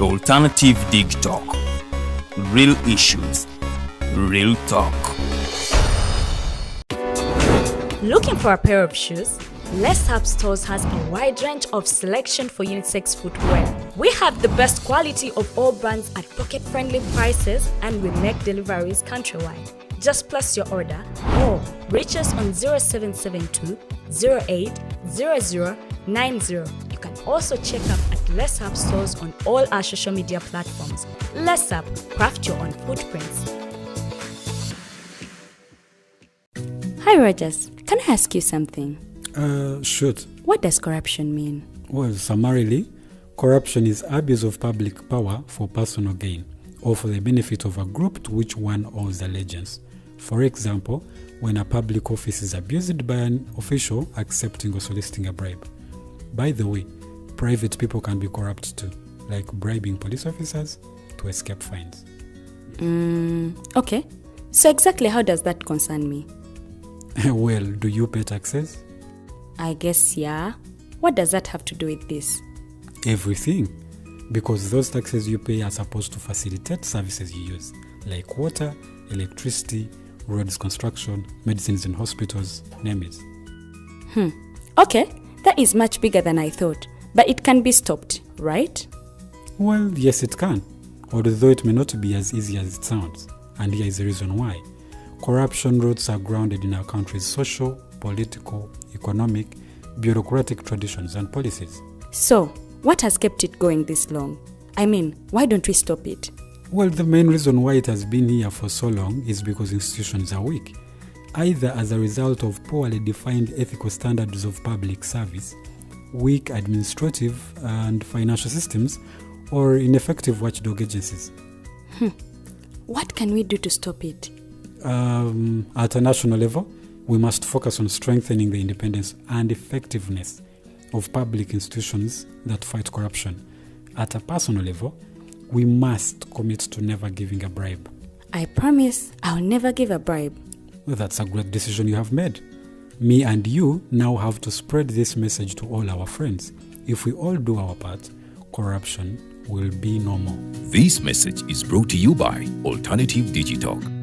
alternative Digitalk. Real issues, real talk. Looking for a pair of shoes? Lesaffre stores has a wide range of selection for unisex footwear. We have the best quality of all brands at pocket-friendly prices, and we make deliveries countrywide. Just place your order or reach us on 0772 08 0090. You can also check up at Lesaffre stores on all our social media platforms. Lesaffre, craft your own footprints. Hi Rogers, can I ask you something? Shoot. What does corruption mean? Well, summarily, corruption is abuse of public power for personal gain or for the benefit of a group to which one owes allegiance. For example, when a public office is abused by an official accepting or soliciting a bribe. By the way, private people can be corrupt too, like bribing police officers to escape fines. Okay. So exactly how does that concern me? Well, do you pay taxes? I guess, yeah. What does that have to do with this? Everything. Because those taxes you pay are supposed to facilitate services you use, like water, electricity, roads construction, medicines in hospitals, name it. Okay, that is much bigger than I thought. But it can be stopped, right? Well, yes it can, although it may not be as easy as it sounds. And here is the reason why. Corruption roots are grounded in our country's social, political, economic, bureaucratic traditions and policies. So, what has kept it going this long? I mean, why don't we stop it? Well, the main reason why it has been here for so long is because institutions are weak, either as a result of poorly defined ethical standards of public service, weak administrative and financial systems, or ineffective watchdog agencies. What can we do to stop it? At a national level, we must focus on strengthening the independence and effectiveness of public institutions that fight corruption. At a personal level, we must commit to never giving a bribe. I promise I'll never give a bribe. Well, that's a great decision you have made. Me and you now have to spread this message to all our friends. If we all do our part, corruption will be no more. This message is brought to you by Alternative Digitalk.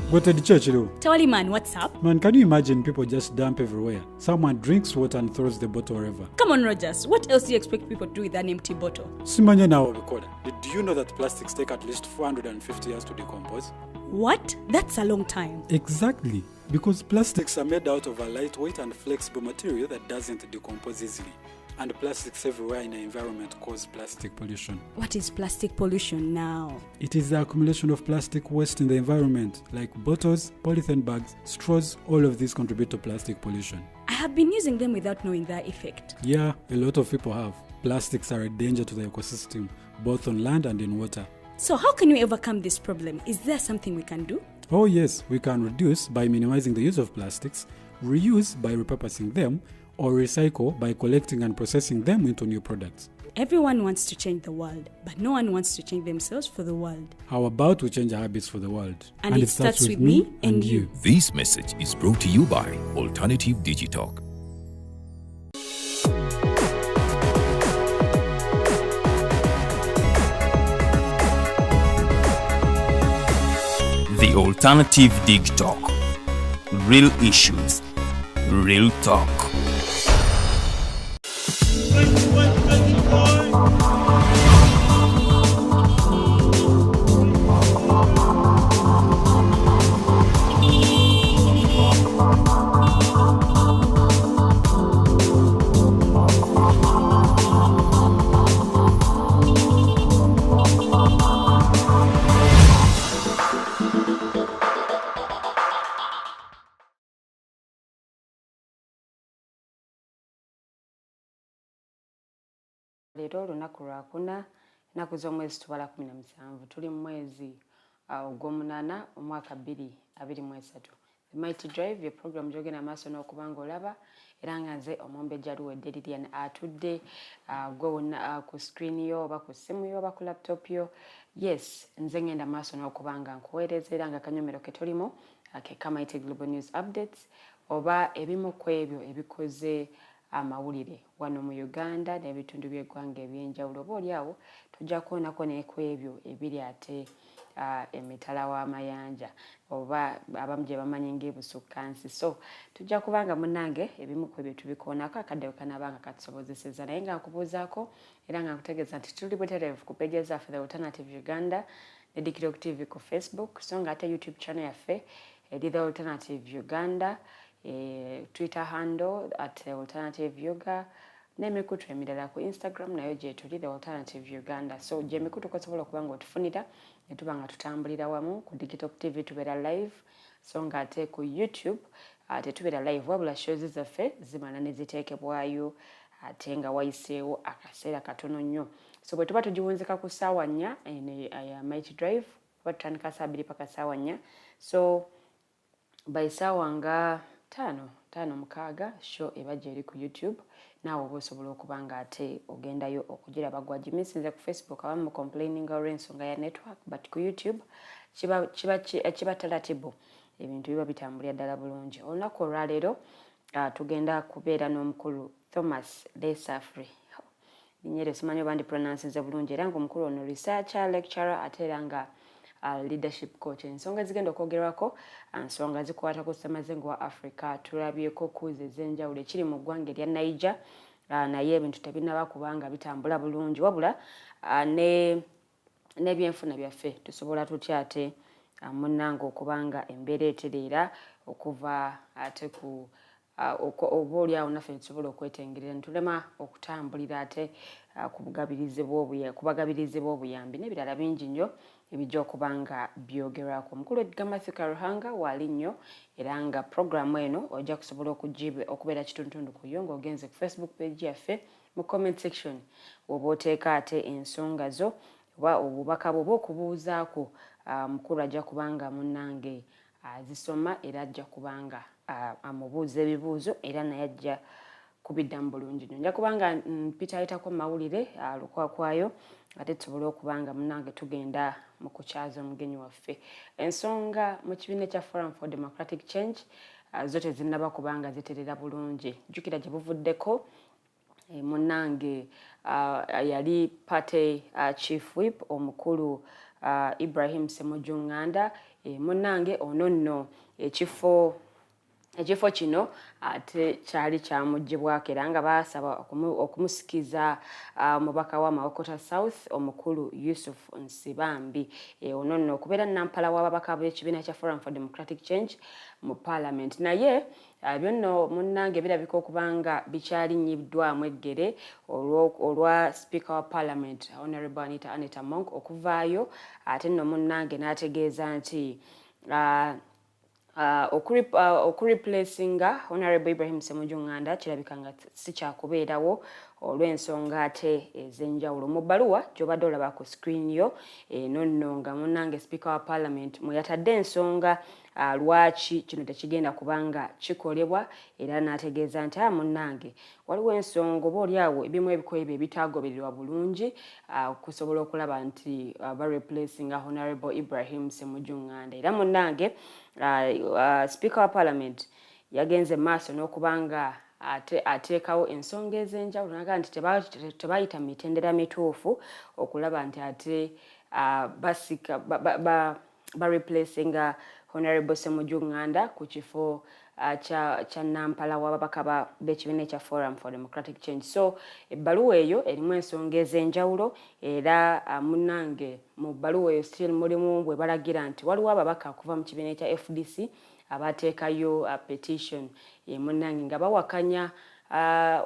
What at the church, though? Tawali man, what's up? Man, can you imagine people just dump everywhere? Someone drinks water and throws the bottle wherever. Come on, Rogers. What else do you expect people to do with an empty bottle? Simanya now, recorder. Do you know that plastics take at least 450 years to decompose? What? That's a long time. Exactly. Because plastics are made out of a lightweight and flexible material that doesn't decompose easily. And plastics everywhere in the environment cause plastic pollution. What is plastic pollution now? It is the accumulation of plastic waste in the environment, like bottles, polythene bags, straws. All of these contribute to plastic pollution. I have been using them without knowing their effect. Yeah, a lot of people have. Plastics are a danger to the ecosystem, both on land and in water. So how can we overcome this problem? Is there something we can do? Oh yes, we can reduce by minimizing the use of plastics, reuse by repurposing them, or recycle by collecting and processing them into new products. Everyone wants to change the world, but no one wants to change themselves for the world. How about we change our habits for the world? And it starts with me and you. This message is brought to you by Alternative Digitalk. The Alternative Digitalk. Real issues, real talk. Leero olunaku lwakuna ennaku z'omwezi tubala 17 tuli mu mwezi ogw'omunana omwaka 2023. The Mighty Drive ye program gyogenda maaso n'okubanga olaba era nga nze omumbejja Luwedde Lilian atudde gwe wonna ku screen yo oba ku ssimu yo oba ku laptop yo. Yes, nze ngenda maaso n'okubanga nkuweereza era nga kanyomero ke tulimo ke Mighty Global News Updates oba ebimu ku ebyo ebikoze amawulire wano mu Uganda n'ebitundu by'eggwanga ebyenjawulo obaoliawo tujja kuwonako neku ebyo ebiri ate emitala w'amayanja oba abamu gye bamanyi ng'ebusukkansi. So tujja kubanga munnange ebimu ku ebyo tubikoonako akadde kanabanga katusobozeseza naye nga nkubuuzaako era nga nkutegeeza nti tuli butereevu ku peeji zaffe The Alternative Uganda ne Digitalk TV ku Facebook so nga ate YouTube channel yaffe eri The Alternative Uganda, Twitter handle at Alternative Yoga n'emikutu emirala ku Instagram nayo gye tuli The Alternative Uganda. So gye emikutu kosobola okuba nga otufunira ne tuba nga tutambulira wamu ku Digitalk TV tubeera live so nga ate ku YouTube tetubeera live wabula shows zaffe zimala ne ziteekebwayo ate nga wayiseewo akaseera katono nnyo. So bwe tuba tugiwunzika ku ssaawa 4 ya Mighty Drive kuba tutandika saa 2 paka ssaawa 4 so by ssaawa nga 5:06 show eba gyeri ku YouTube naawe oba osobola okuba nga ate ogendayo okugiraba gwagimisinze ku Facebook abamu mu complaining olw'ensonga ya network but ku YouTube kiba talatibu ebintu biba bitambulira ddala bulungi. Olunaku olwaleero tugenda kubeera n'omukulu Thomas Lesaffre ninyere simanyi oba ndi pronouncing bulungi era nga omukulu ono researcher lecturer ate era nga leadership coach. Ensonga zigenda okwogerwako nsonga zikwata ku ssemazengo wa Africa tulabyeko kuuzi ez'enjawulo ekiri mu ggwanga erya Niger naye ebintu tebinaba kubanga bitambula bulungi wabula n'ebyenfuna byaffe tusobola tutya ate munnange okubanga embeera etereera okuva ate ku oba oliawo naffe tusobola okwetengerera ntulema okutambulira ate kubagabirize b'obuyambi n'ebirala bingi nnyo ebijja okuba nga byogerwako. Omukulu Edgamatthew Karuhanga waali nnyo era nga programu eno ojja kusobola okubeera kitundutundu ku yo ng'ogenze ku Facebook page yaffe mu comment section oba oteeka ate ensonga zo oba obubaka bwoba okubuuzaako mukulu ajja kubanga munnange azisoma era ajja kubanga amubuuza ebibuuzo era naye ajja kubiddamu bulungi nnyo. Nja kubanga mpitayitako mawulire lukwakwayo ate tusobole okubanga munnange tugenda mu kukyaza omugenyi waffe. Ensonga mu kibiina ekya Forum for Democratic Change zo tezinnaba kubanga ziterera bulungi. Jjukira gye buvuddeko munnange yali party chief whip omukulu Ibrahim Ssemujju munnange ono nno ekifo kino ate kyali kyamuggyibwako era nga baasaba okumusikiza omubaka wa Mawokota South omukulu Yusuf Nsibambi ono nno okubeera nampala w'ababaka b'ekibiina kya Forum for Democratic Change mu Parliament naye byonno munnange birabika okubanga bikyalinyiddwamu eggere olwa Speaker wa Parliament Honorable Anita Monk okuvaayo ate nno munnange n'ategeeza nti okureplacinga Honorable Ibrahim Ssemujju kirabika nga si kyakubeerawo olw'ensonga ate ez'enjawulo. Mu bbaluwa gy'obadde olaba ku screen yo eno nno nga munnange Speaker wa Parliament mwe yatadde ensonga lwaki kino tekigenda kubanga kikolebwa era n'ategeeza nti munnange waliwo ensonga oba oliawo ebimu ebikoebyo ebitaagobererwa bulungi kusobola okulaba nti bareplacinga Honorable Ibrahim Ssemujju era munnange Speaker wa Parliament yagenze maaso n'okubanga ateekawo ensonga ez'enjawulo naga nti tebayita mitendera mituufu okulaba nti ate bareplacinga Honorable Ssemujju ku kifo kya nampala w'ababaka b'ekibiina ekya Forum for Democratic Change. So ebbaluwa eyo erimu ensonga ez'enjawulo era munnange mu bbaluwa eyo still mulimu bwe balagira nti waliwo ababaka okuva mu kibiina ekya FDC abateekayo petition munnange nga bawakanya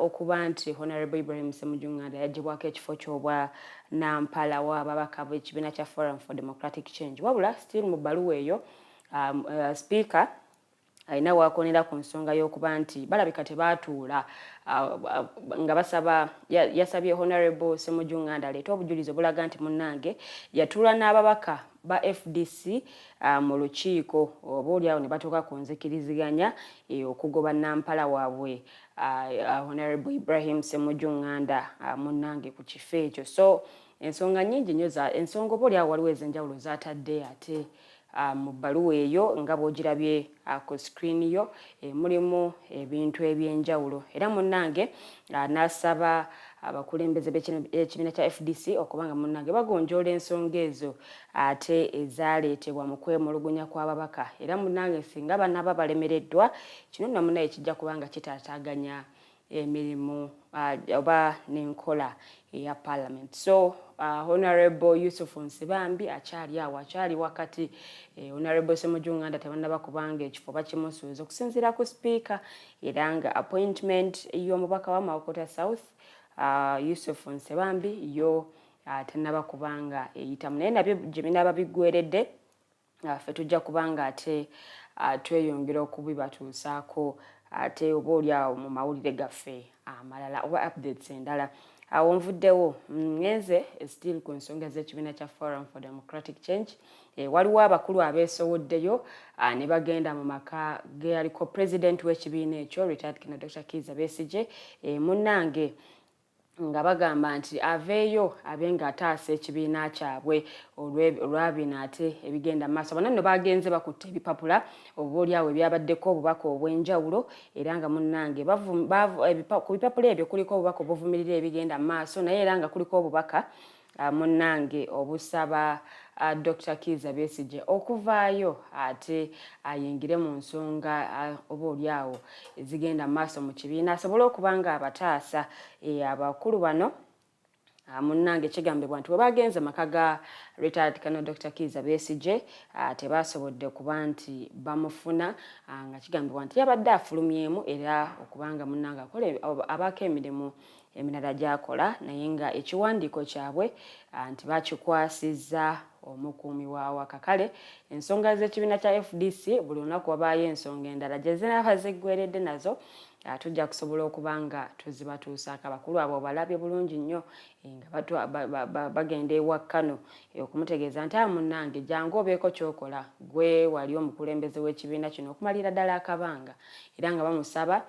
okuba nti Honorable Ibrahim Ssemujju yaggyibwako ekifo ky'obwa nampala w'ababaka b'ekibiina kya Forum for Democratic Change wabula still mu bbaluwa eyo Speaker alina waakonera ku nsonga y'okuba nti balabika tebaatuula nga yasabye Honorable Ssemujju aleete obujulizi obulaga nti munnange yatuula n'ababaka ba FDC mu lukiiko oba oliawo ne batuuka ku nzikiriziganya okugoba nampala waabwe Honorable Ibrahim Ssemujju munnange ku kifo ekyo. So ensonga nnyingi nnyo ensonga oba oliawo waliwo ez'enjawulo zaatadde ate mu bbaluwa eyo nga bw'ogirabye ku screen yo mulimu ebintu ebyenjawulo era munnange n'asaba abakulembeze b'ekibiina kya FDC okubanga munnange bagonjoola ensonga ezo ate ezaaleetebwa mu kwemulugunya kw'ababaka era munnange singa banaba balemereddwa kino nno munnaye kijja kubanga kitaataaganya emirimu oba n'enkola eya parliament. So Honorable Yusuf Nsibambi akyali awo akyali wakati Honorable Semujunganda tebannaba kubanga ekifo bakimusuuza okusinziira ku speaker era nga appointment y'omubaka wa Mawokota South Yusuf Nsibambi yo tennaba kubanga eyitamu naye nabyo gye binaaba biggweredde ffe tujja kubanga ate tweyongera okubibatuusaako ate oba oliawo mu mawulire gaffe amalala oba updates endala awo nvuddewo ngenze still ku nsonga z'ekibiina kya Forum for Democratic Change waliwo abakulu abeesowoddeyo ne bagenda mu maka geyaliko president w'ekibiina ekyo retired Colonel Dr. Kizza Besigye munnange nga bagamba nti aveeyo abenga ataasa ekibiina kyabwe olwabino ate ebigenda mu maaso bonna nno bagenze bakutte ebipapula obaoliawo ebyabaddeko obubaka obw'enjawulo era nga munnange ku bipapula ebyo kuliko obubaka obuvumirira ebigenda mu maaso naye era nga kuliko obubaka munnange obusaba Dr. Kizza Besigye okuvaayo ate ayingire mu nsonga obaoliawo ezigenda mu maaso mu kibiina asobole okubanga abataasa abakulu bano munnange kigambibwa nti bwe bagenze maka ga retired Colonel Dr. Kizza Besigye tebasobodde okuba nti bamufuna nga kigambibwa nti yabadde afulumyemu era okubanga munnange abaako emirimu emirala gy'akola naye nga ekiwandiiko kyabwe nti bakikwasizza omukuumi waawo akakale ensonga z'ekibiina kya FDC buli lunaku wabaayo ensonga endala gye zinaaba ziggweredde nazo tujja kusobola okuba nga tuzibatuusaako abakulu abo balabye bulungi nnyo nga bagenda ewa Kano okumutegeeza nti munnange jangu obeeko kyokola gwe wali omukulembeze w'ekibiina kino okumalira ddala akabanga era nga bamusaba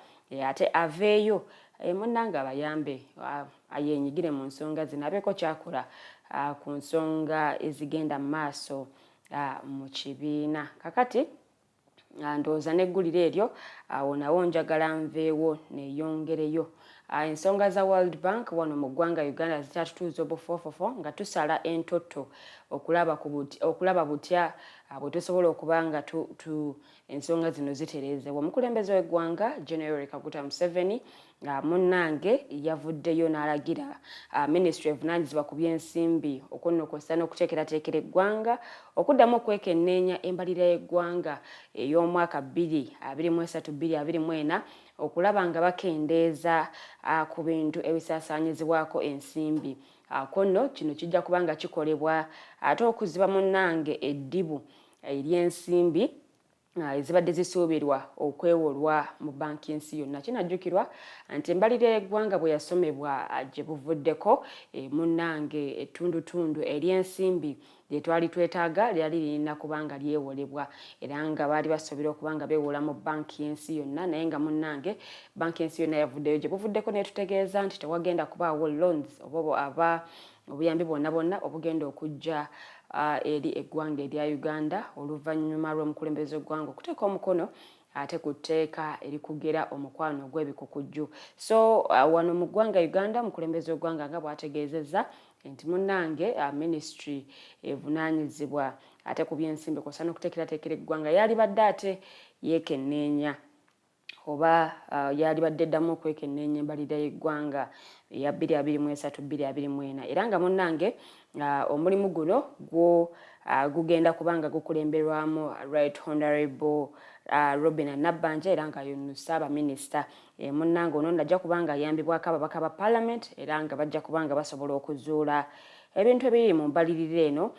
ate aveeyo munnange abayambe ayenyigire mu nsonga zino abeeko kyakola ku nsonga ezigenda mu maaso mu kibiina kakati ndowooza n'egguliro eryo awo nawo njagala nveewo neeyongereyo ensonga za World Bank wano mu ggwanga Uganda zikyatutuuza obufoofofo nga tusala entoto okulaba butya bwe tusobola okuba nga ensonga zino zitereezebwa omukulembeze w'eggwanga General Kaguta Museveni munnange yavuddeyo n'alagira Ministry evunaanyizibwa ku by'ensimbi okunnokosa n'okuteekerateekera eggwanga okuddamu okwekenneenya embalirira y'eggwanga ey'omwaka 2023-2024 okulaba nga bakendeeza ku bintu ebisaasaanyizibwako ensimbi konno kino kijja kubanga kikolebwa ate okuziba munnange eddibu ery'ensimbi ezibadde zisuubirwa okwewolwa mu banki y'ensi yonna kinajjukirwa nti embalirira y'eggwanga bwe yasomebwa gye buvuddeko munnange ettundutundu ery'ensimbi lye twali twetaaga lyali lirina kubanga lyewolebwa era nga baali basobola okubanga beewola mu banki y'ensi yonna naye nga munnange banki y'ensi yonna yavuddeyo gye buvuddeko netutegeeza nti tewagenda kubaawo loans oba obuyambi bwonna bwonna obugenda okujja eri eggwanga erya Uganda oluvannyuma lw'omukulembeze w'eggwanga okuteeka omukono ate ku tteeka erikugera omukwano gw'ebikukujju. So wano mu ggwanga Uganda omukulembeze w'eggwanga nga bw'ategeezezza nti munnange ministry evunaanyizibwa ate ku by'ensimbi kw'ossa n'okuteekerateekera eggwanga yali badde ate yeekenneenya oba yali badde eddamu okwekenneenya embalirira y'eggwanga eya 2023-2024 era nga munnange omulimu guno gugenda kubanga gukulemberwamu Right Honorable Robina Nabbanja era nga y'ono Ssaabaminisita munnange ono najja kubanga ayambibwako ababaka ba Parliament era nga bajja kubanga basobola okuzuula ebintu ebiri mu mbalirira eno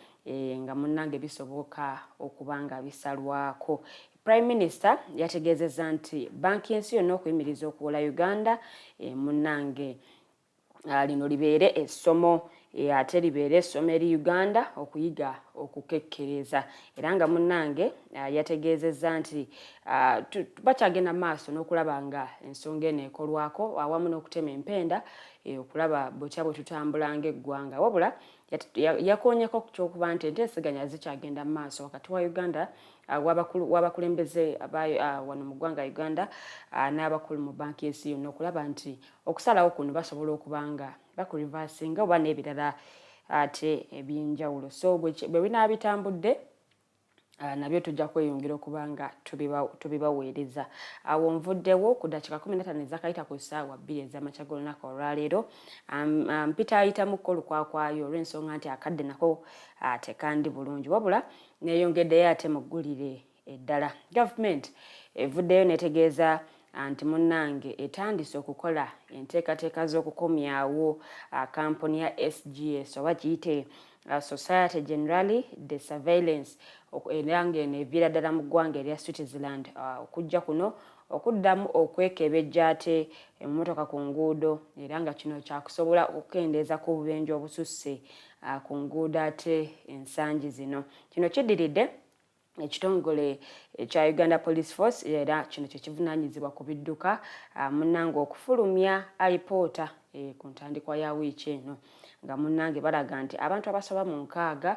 nga munnange bisoboka okubanga bisalwako. Prime Minister yategeezezza nti banki y'ensi yonna okuyimiriza okuwola Uganda munnange lino libeere essomo ate libeere essomo eri Uganda okuyiga okukekkereza era nga munnange yategeezezza nti bakyagenda maaso n'okulaba nga ensonga eno ekolwako awamu n'okutema empenda okulaba botya bwe tutambula ng'eggwanga wabula yakoonyeko ku kyokuba nti enteeseganya zikyagenda mu maaso wakati wa Uganda w'abakulembeze wano mu ggwanga Uganda n'abakulu mu banki y'ensi yonna okulaba nti okusalawo kuno basobola okuba nga bakurivasinga oba n'ebirala ate eby'enjawulo. So bwe binaabitambudde nabyo tujja kweyongera okuba nga tubibaweereza. Awo nvuddewo ku dakiika 15 ezakayita ku ssaawa 2 ez'amakya g'olunaku olwaleero. Mpita ayitamuko olukwakwayo olw'ensonga nti akadde nako tekandi bulungi wabula neeyongeddeyo ate mu ggulire eddala. Gavumenti evuddeyo netegeeza anti munnange etandise okukola enteekateeka z'okukomyawo kampuni ya SGS oba giyite Society Generally de Surveillance era ng'eno eviira ddala mu ggwanga erya Switzerland okujja kuno okuddamu okwekebejja ate emmotoka ku nguudo era nga kino kyakusobola okukendeeza ku bubenje obususse ku nguudo ate ensangi zino. Kino kiddiridde ekitongole ekya Uganda Police Force era kino kyekivunaanyizibwa ku bidduka munnange okufulumya alipoota ku ntandikwa ya wiiki eno nga munnange balaga nti abantu abasoba mu 6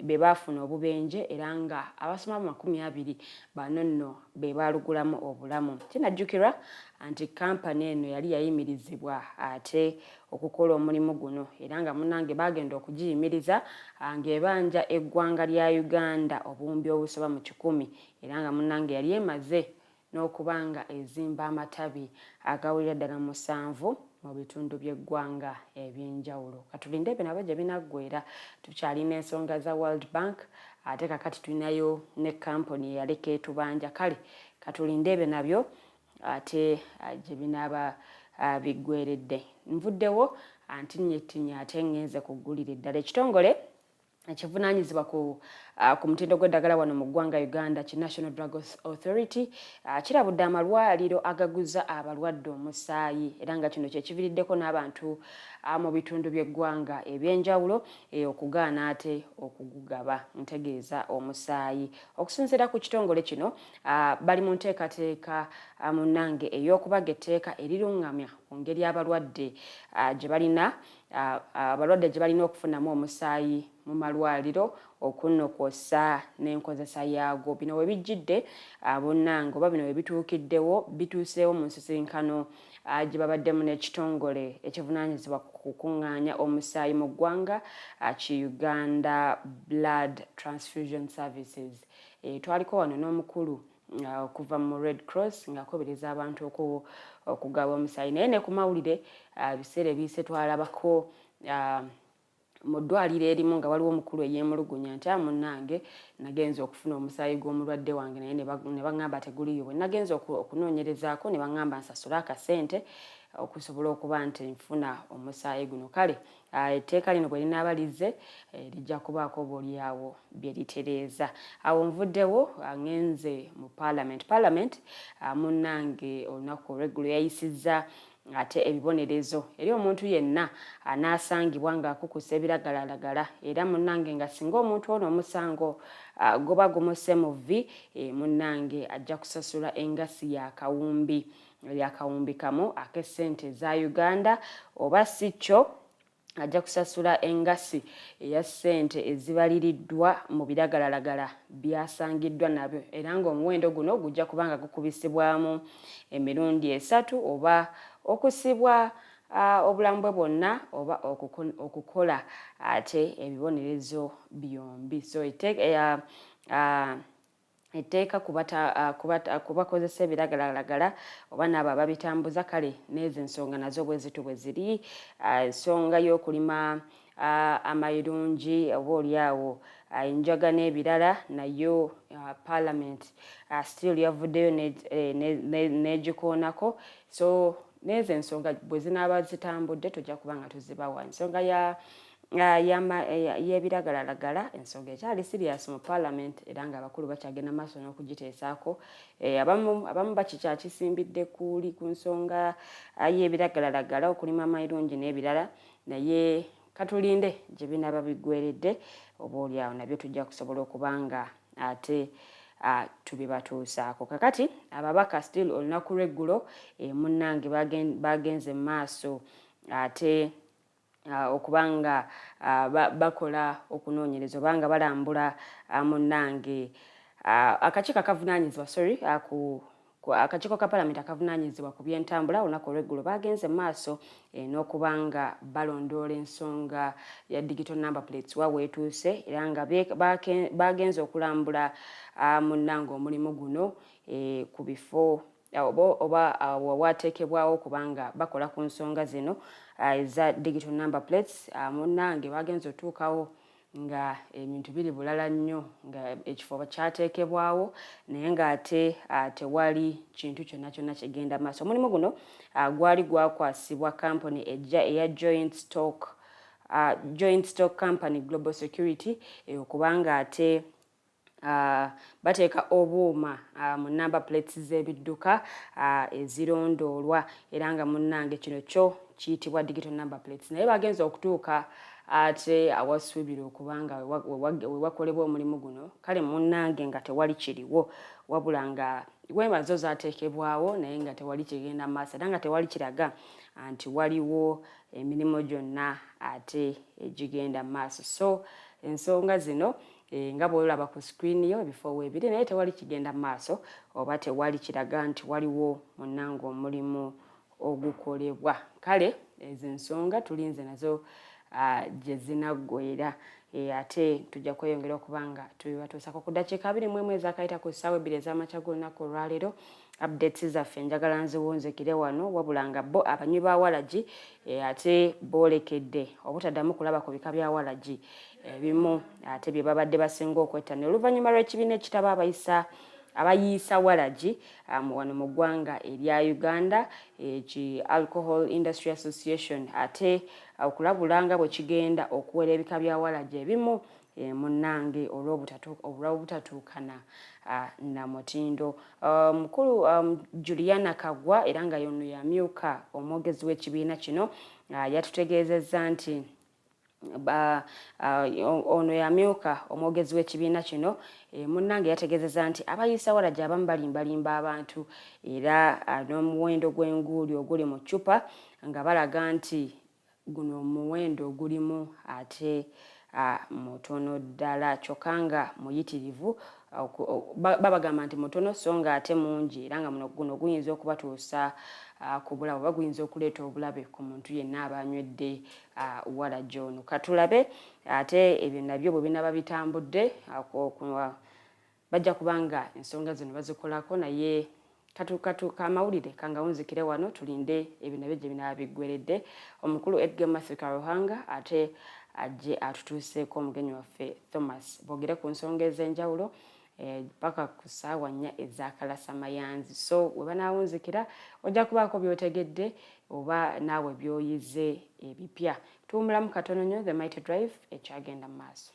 be baafuna obubenje era nga abasoma mu 20 bano nno be baalugulamu obulamu. Kinajjukirwa anti kampani eno yali yayimirizibwa ate okukola omulimu guno era nga munnange bagenda okugiyimiriza ng'ebanja eggwanga lya Uganda obuwumbi obusoba mu 100 era nga munnange yali emaze n'okuba nga ezimba amatabi agawulira ddala 7 mu bitundu by'eggwanga eby'enjawulo. Katulinde ebyo nabo gye binaggweera. Tukyalina ensonga za World Bank ate kakati tulinayo ne kampuni eyaleka etubanja. Kale katulinde ebyo nabyo ate gye binaaba biggweeredde. Nvuddewo antinnyettinnya ate ngenze kuggulira eddala. Ekitongole ekivunaanyizibwa ku mutindo gw'eddagala wano mu ggwanga Uganda ki National Drug Authority kirabudde amalwaliro agaguza abalwadde omusaayi era nga kino kyekiviriddeko n'abantu mu bitundu by'eggwanga eby'enjawulo okugaana ate okugugaba ntegeeza omusaayi. Okusinziira ku kitongole kino bali mu nteekateeka munnange ey'okubaga etteeka eriruŋŋamya ku ngeri abalwadde gye balina okufunamu omusaayi mu malwaliro okunnokosa n'enkozesa yaagwo. Bino we bijjidde bonnange oba bino we bituukiddewo bituuseewo mu nsisinkano gye babaddemu n'ekitongole ekivunaanyizibwa ku kukuŋŋaanya omusaayi mu ggwanga ki Uganda Blood Transfusion Services. Twaliko wano n'omukulu okuva mu Red Cross ng'akobereza abantu okugaba omusaayi naye ne ku mawulire biseera ebiyise twalabako mu ddwaliro erimu nga waliwo omukulu eyeemulugunya nti munnange nagenza okufuna omusaayi gw'omulwadde wange naye ne baŋŋamba teguliyo. Bwe nagenza okunoonyerezaako ne baŋŋamba nsasule akasente okusobola okuba nti nfuna omusaayi guno. Kale etteeka lino bwe linaaba lizze lijja kubaako obaolyawo bye litereeza. Awo nvuddewo ngenze mu Parliament munnange olunaku olw'eggulo yayisizza ate ebibonerezo eri omuntu yenna anaasangibwa ng'akukusa ebiragalalagala era munnange nga singa omuntu ono omusango goba gumuse mu vvi munnange ajja kusasula engasi yakawumbi kamu ak'essente za Uganda oba si kyo ajja kusasula engasi eya ssente ezibaliriddwa mu biragalalagala byasangiddwa nabyo era ng'omuwendo guno gujja kubanga gukubisibwamu emirundi 3 oba okusibwa obulamu bwe bwonna oba okukola ate ebibonerezo byombi. So etteeka kubakozesa ebiragalalagala oba n'abo ababitambuza kale n'ezo ensonga nazo bwe ziri ensonga y'okulima amayirungi oba oliawo enjaga n'ebirala nayo Parliament still yavuddeyo n'egikoonako. So n'ezo ensonga bwe zinaaba zitambudde tujja kuba nga tuzibawa. Ensonga y'ebiragalalagala ensonga ekyali serious mu Parliament era ng'abakulu bakyagenda maaso n'okugiteesaako. Abamu bakikyakisimbidde ku nsonga y'ebiragalalagala okulima amayirungi n'ebirala naye katulinde gye binaaba biggweeredde oba oliawo nabyo tujja kusobola okuba nga ate tubibatuusaako. Kakati ababaka still olunaku lw'eggulo munnange bagenze maaso ate okubanga bakola okunoonyereza obanga balambula munnange akakiiko akavunaanyizibwa akakiiko ka palamenti akavunaanyizibwa ku by'entambula olunaku olw'eggulo bagenze maaso n'okubanga balondoola ensonga ya digital number plates wa weetuuse era nga bagenze okulambula munnange omulimu guno ku bifo oba wateekebwawo kubanga bakola ku nsonga zino eza digital number plates. Munnange bagenze otuukawo nga ebintu biri bulala nnyo nga ekifo kyateekebwawo naye ng'ate tewali kintu kyonna kyonna kigenda maaso. Omulimu guno gwali gwakwasibwa kampuni eya joint stock company Global Security okubanga ate bateeka obuuma mu number plates z'ebidduka ezirondoolwa era nga munnange kino kyo kiyitibwa digital number plates naye bagenza okutuuka ate awasuubira okubanga wewakolebwa omulimu guno kale munnange nga tewali kiriwo wabula nga weema zo zaateekebwawo naye nga tewali kigenda maaso era nga tewali kiraga nti waliwo emirimu gyonna ate egigenda maaso. So ensonga zino nga bw'olaba ku screen yo ebifo weebiri naye tewali kigenda maaso oba tewali kiraga nti waliwo munnange omulimu ogukolebwa. Kale ezo ensonga tulinze nazo gye zinaggweera ate tujja kweyongera okubanga tubibatuusako ku ddakiika 21 ezakayita ku ssaawa 2 ez'amakya g'olunaku olwaleero. Updates zaffe njagala nziwunzikire wano wabula nga bo abanywi ba walagi ate boolekedde obutaddamu kulaba ku bika bya walagi ebimu ate bye babadde basinga okwettanira oluvannyuma lw'ekibiina ekitaba abayiisa walagi wano mu ggwanga erya Uganda eki Alcohol Industry Association ate okulabula nga bwe kigenda okuwera ebika bya walagi ebimu munnange olw'obutatuukana na mutindo. Mukulu Juliana Kagwa era nga yono yamyuka omwogezi w'ekibiina kino yatutegeezezza nti ono yamyuka omwogezi w'ekibiina kino munnange yategeezezza nti abayiisa walagi abamu balimbalimba abantu era n'omuwendo gw'enguuli oguli mu ccupa nga balaga nti guno omuwendo ogulimu ate mutono ddala kyokka nga muyitirivu babagamba nti mutono so nga ate mungi era nga guno guyinza okubatuusa ku bulabe oba guyinza okuleeta obulabe ku muntu yenna abanywedde walagi ono. Katulabe ate ebyo nabyo bwe binaba bitambudde bajja kubanga ensonga zino bazikolako naye kamawulire kangawunzikire wano tulinde ebyo nabyo gye binaba biggweredde. Omukulu Edgar Matthew Karuhanga ate ajje atutuuseeko omugenyi waffe Thomas boogere ku nsonga ez'enjawulo paka ku ssaawa 4 ez'akalasamayanzi. So we banaawunzikira ojja kubaako by'otegedde oba naawe by'oyize ebipya. Tuwumulamu katono nnyo The Mighty Drive ekyagenda mu maaso.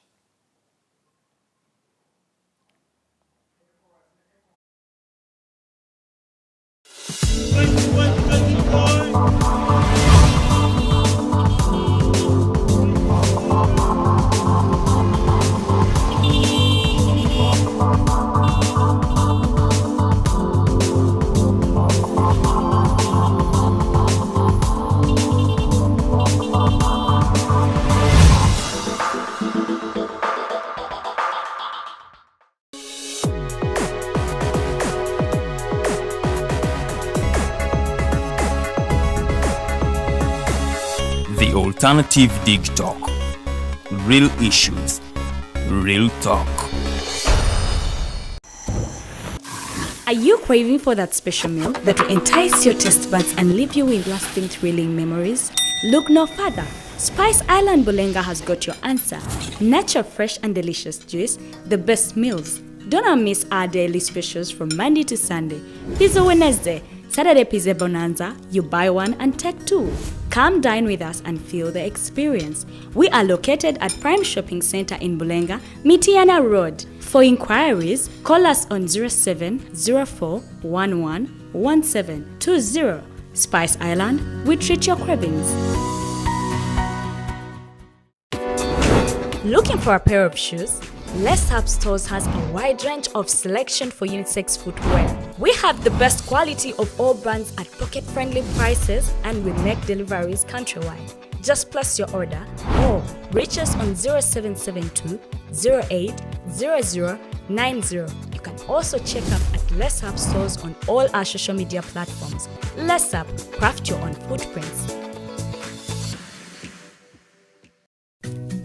The Alternative Digitalk. Real issues, real talk. Are you craving for that special meal that will entice your taste buds and leave you with lasting thrilling memories? Look no further. Spice Island Bulenga has got your answer. Natural, fresh and delicious juice, the best meals. Don't miss our daily specials from Monday to Sunday. Pizza Wednesday, Saturday Pizza Bonanza, you buy one and take two. Come dine with us and feel the experience. We are located at Prime Shopping Center in Bulenga, Mitiana Road. For inquiries, call us on 0704111720. Spice Island, we treat your cravings. Looking for a pair of shoes? Lesaffre stores has a wide range of selection for unisex footwear. We have the best quality of all brands at pocket-friendly prices, and we make deliveries countrywide. Just place your order or reach us on 0772 08 0090. You can also check up at Lesaffre stores on all our social media platforms. Lesaffre, craft your own footprints.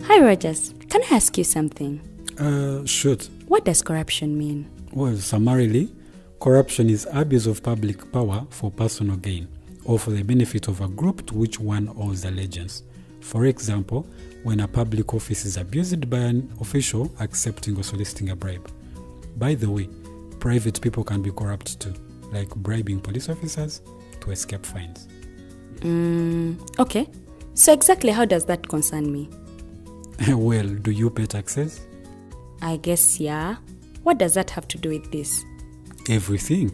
Hi Rogers, can I ask you something? Shoot. What does corruption mean? Well, summarily, corruption is abuse of public power for personal gain or for the benefit of a group to which one owes allegiance. For example, when a public office is abused by an official accepting or soliciting a bribe. By the way, private people can be corrupt too, like bribing police officers to escape fines. Okay. So exactly how does that concern me? Well, do you pay taxes? I guess, yeah. What does that have to do with this? Everything.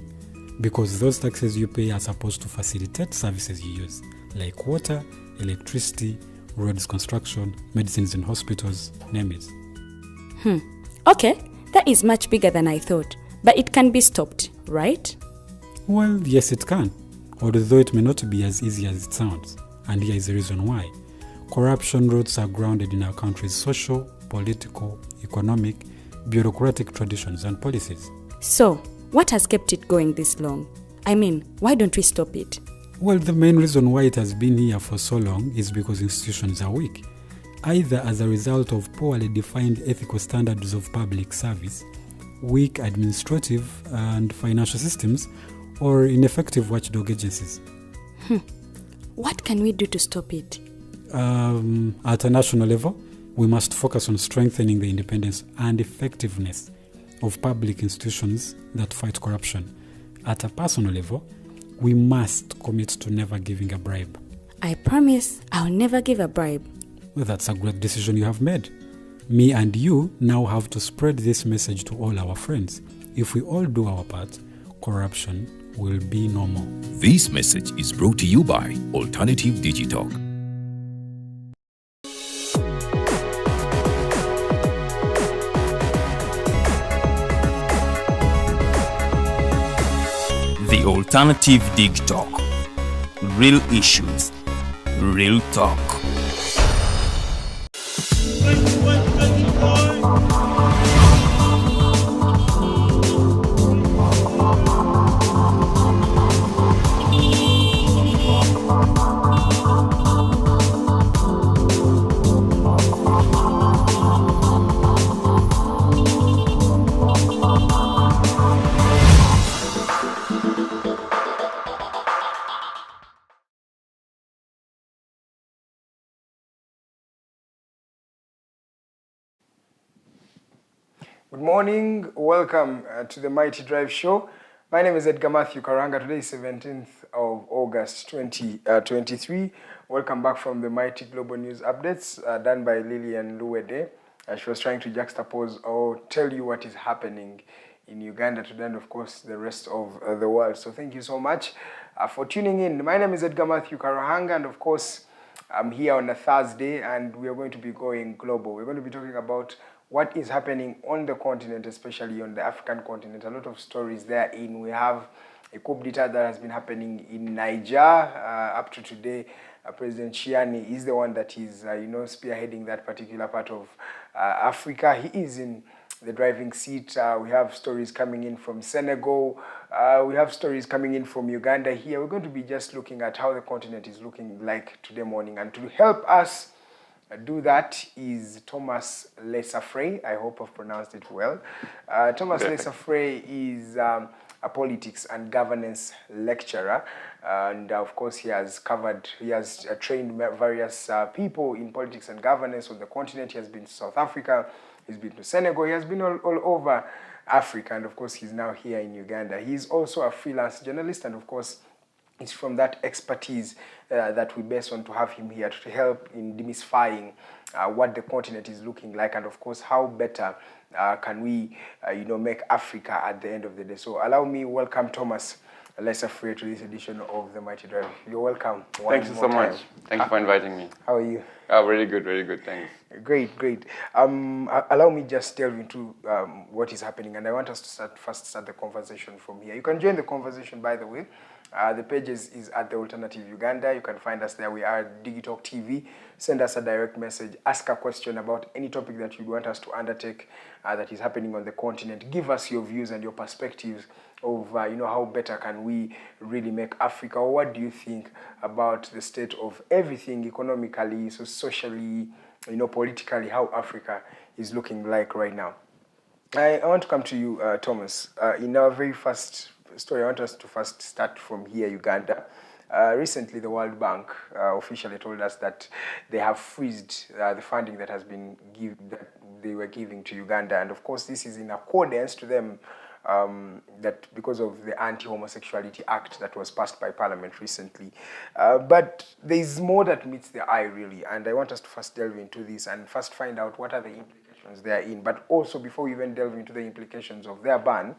Because those taxes you pay are supposed to facilitate services you use, like water, electricity, roads construction, medicines in hospitals, name it. Okay, that is much bigger than I thought. But it can be stopped, right? Well, yes it can, although it may not be as easy as it sounds. And here is the reason why. Corruption roots are grounded in our country's social, political, economic, bureaucratic traditions and policies. So, what has kept it going this long? I mean, why don't we stop it? Well, the main reason why it has been here for so long is because institutions are weak, either as a result of poorly defined ethical standards of public service, weak administrative and financial systems, or ineffective watchdog agencies. What can we do to stop it? At a national level, we must focus on strengthening the independence and effectiveness of public institutions that fight corruption. At a personal level, we must commit to never giving a bribe. I promise I'll never give a bribe. Well, that's a great decision you have made. Me and you now have to spread this message to all our friends. If we all do our part, corruption will be no more. This message is brought to you by Alternative Digitalk. The Alternative Digitalk. Real issues, real talk. Good morning, welcome to the Mighty Drive Show. My name is Edgar Matthew Karanga. Today is 17th of August 2023. Welcome back from the Mighty Global News Updates done by Lillian Luwede. She was trying to juxtapose or tell you what is happening in Uganda today and of course the rest of the world. So thank you so much for tuning in. My name is Edgar Matthew Karahanga and of course I'm here on a Thursday and we are going to be going global. We're going to be talking about what is happening on the continent, especially on the African continent. A lot of stories therein. We have a coup d'etat that has been happening in Niger up to today. President Chiani is the one that is, spearheading that particular part of Africa. He is in the driving seat. We have stories coming in from Senegal. We have stories coming in from Uganda here. We're going to be just looking at how the continent is looking like today morning. And to help us do that is Thomas Lesaffre. I hope I've pronounced it well. Thomas Lesaffre is a politics and governance lecturer. And of course, he has trained various people in politics and governance on the continent. He has been to South Africa. He's been to Senegal. He has been all over Africa. And of course, he's now here in Uganda. He's also a freelance journalist. And of course, it's from that expertise that we base on to have him here to help in demystifying what the continent is looking like, and of course how better can we make Africa at the end of the day. So allow me welcome Thomas Lasaffre to this edition of the Mighty Drive. You're welcome. Thank you so much. Thank you for inviting me. How are you? Oh, really good, thanks. Great, great. Allow me just delve into what is happening, and I want us to start the conversation from here. You can join the conversation, by the way. The page is at the Alternative Uganda. You can find us there. We are Digitalk TV. Send us a direct message. Ask a question about any topic that you want us to undertake that is happening on the continent. Give us your views and your perspectives of how better can we really make Africa, or what do you think about the state of everything economically, socially, politically, how Africa is looking like right now. I want to come to you, Thomas. In our very first story, I want us to first start from here, Uganda. Recently, the World Bank officially told us that they have freezed the funding that that they were giving to Uganda, and of course, this is in accordance to them that because of the Anti-Homosexuality Act that was passed by Parliament recently. But there is more that meets the eye, really, and I want us to first delve into this and first find out what are the implications they are in. But also, before we even delve into the implications of their ban,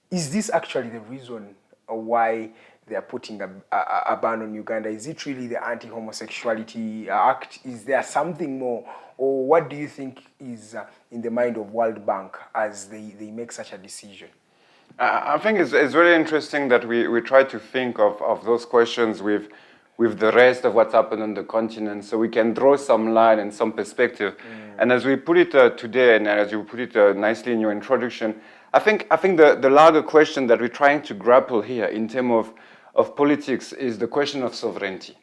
is this actually the reason why they are putting a ban on Uganda? Is it really the Anti-Homosexuality Act? Is there something more? Or what do you think is in the mind of World Bank as they make such a decision? I think it's very interesting that we try to think of those questions with the rest of what's happened on the continent, so we can draw some line and some perspective. And as we put it today, and as you put it nicely in your introduction, I think the larger question that we're trying to grapple here in terms of politics is the question of sovereignty,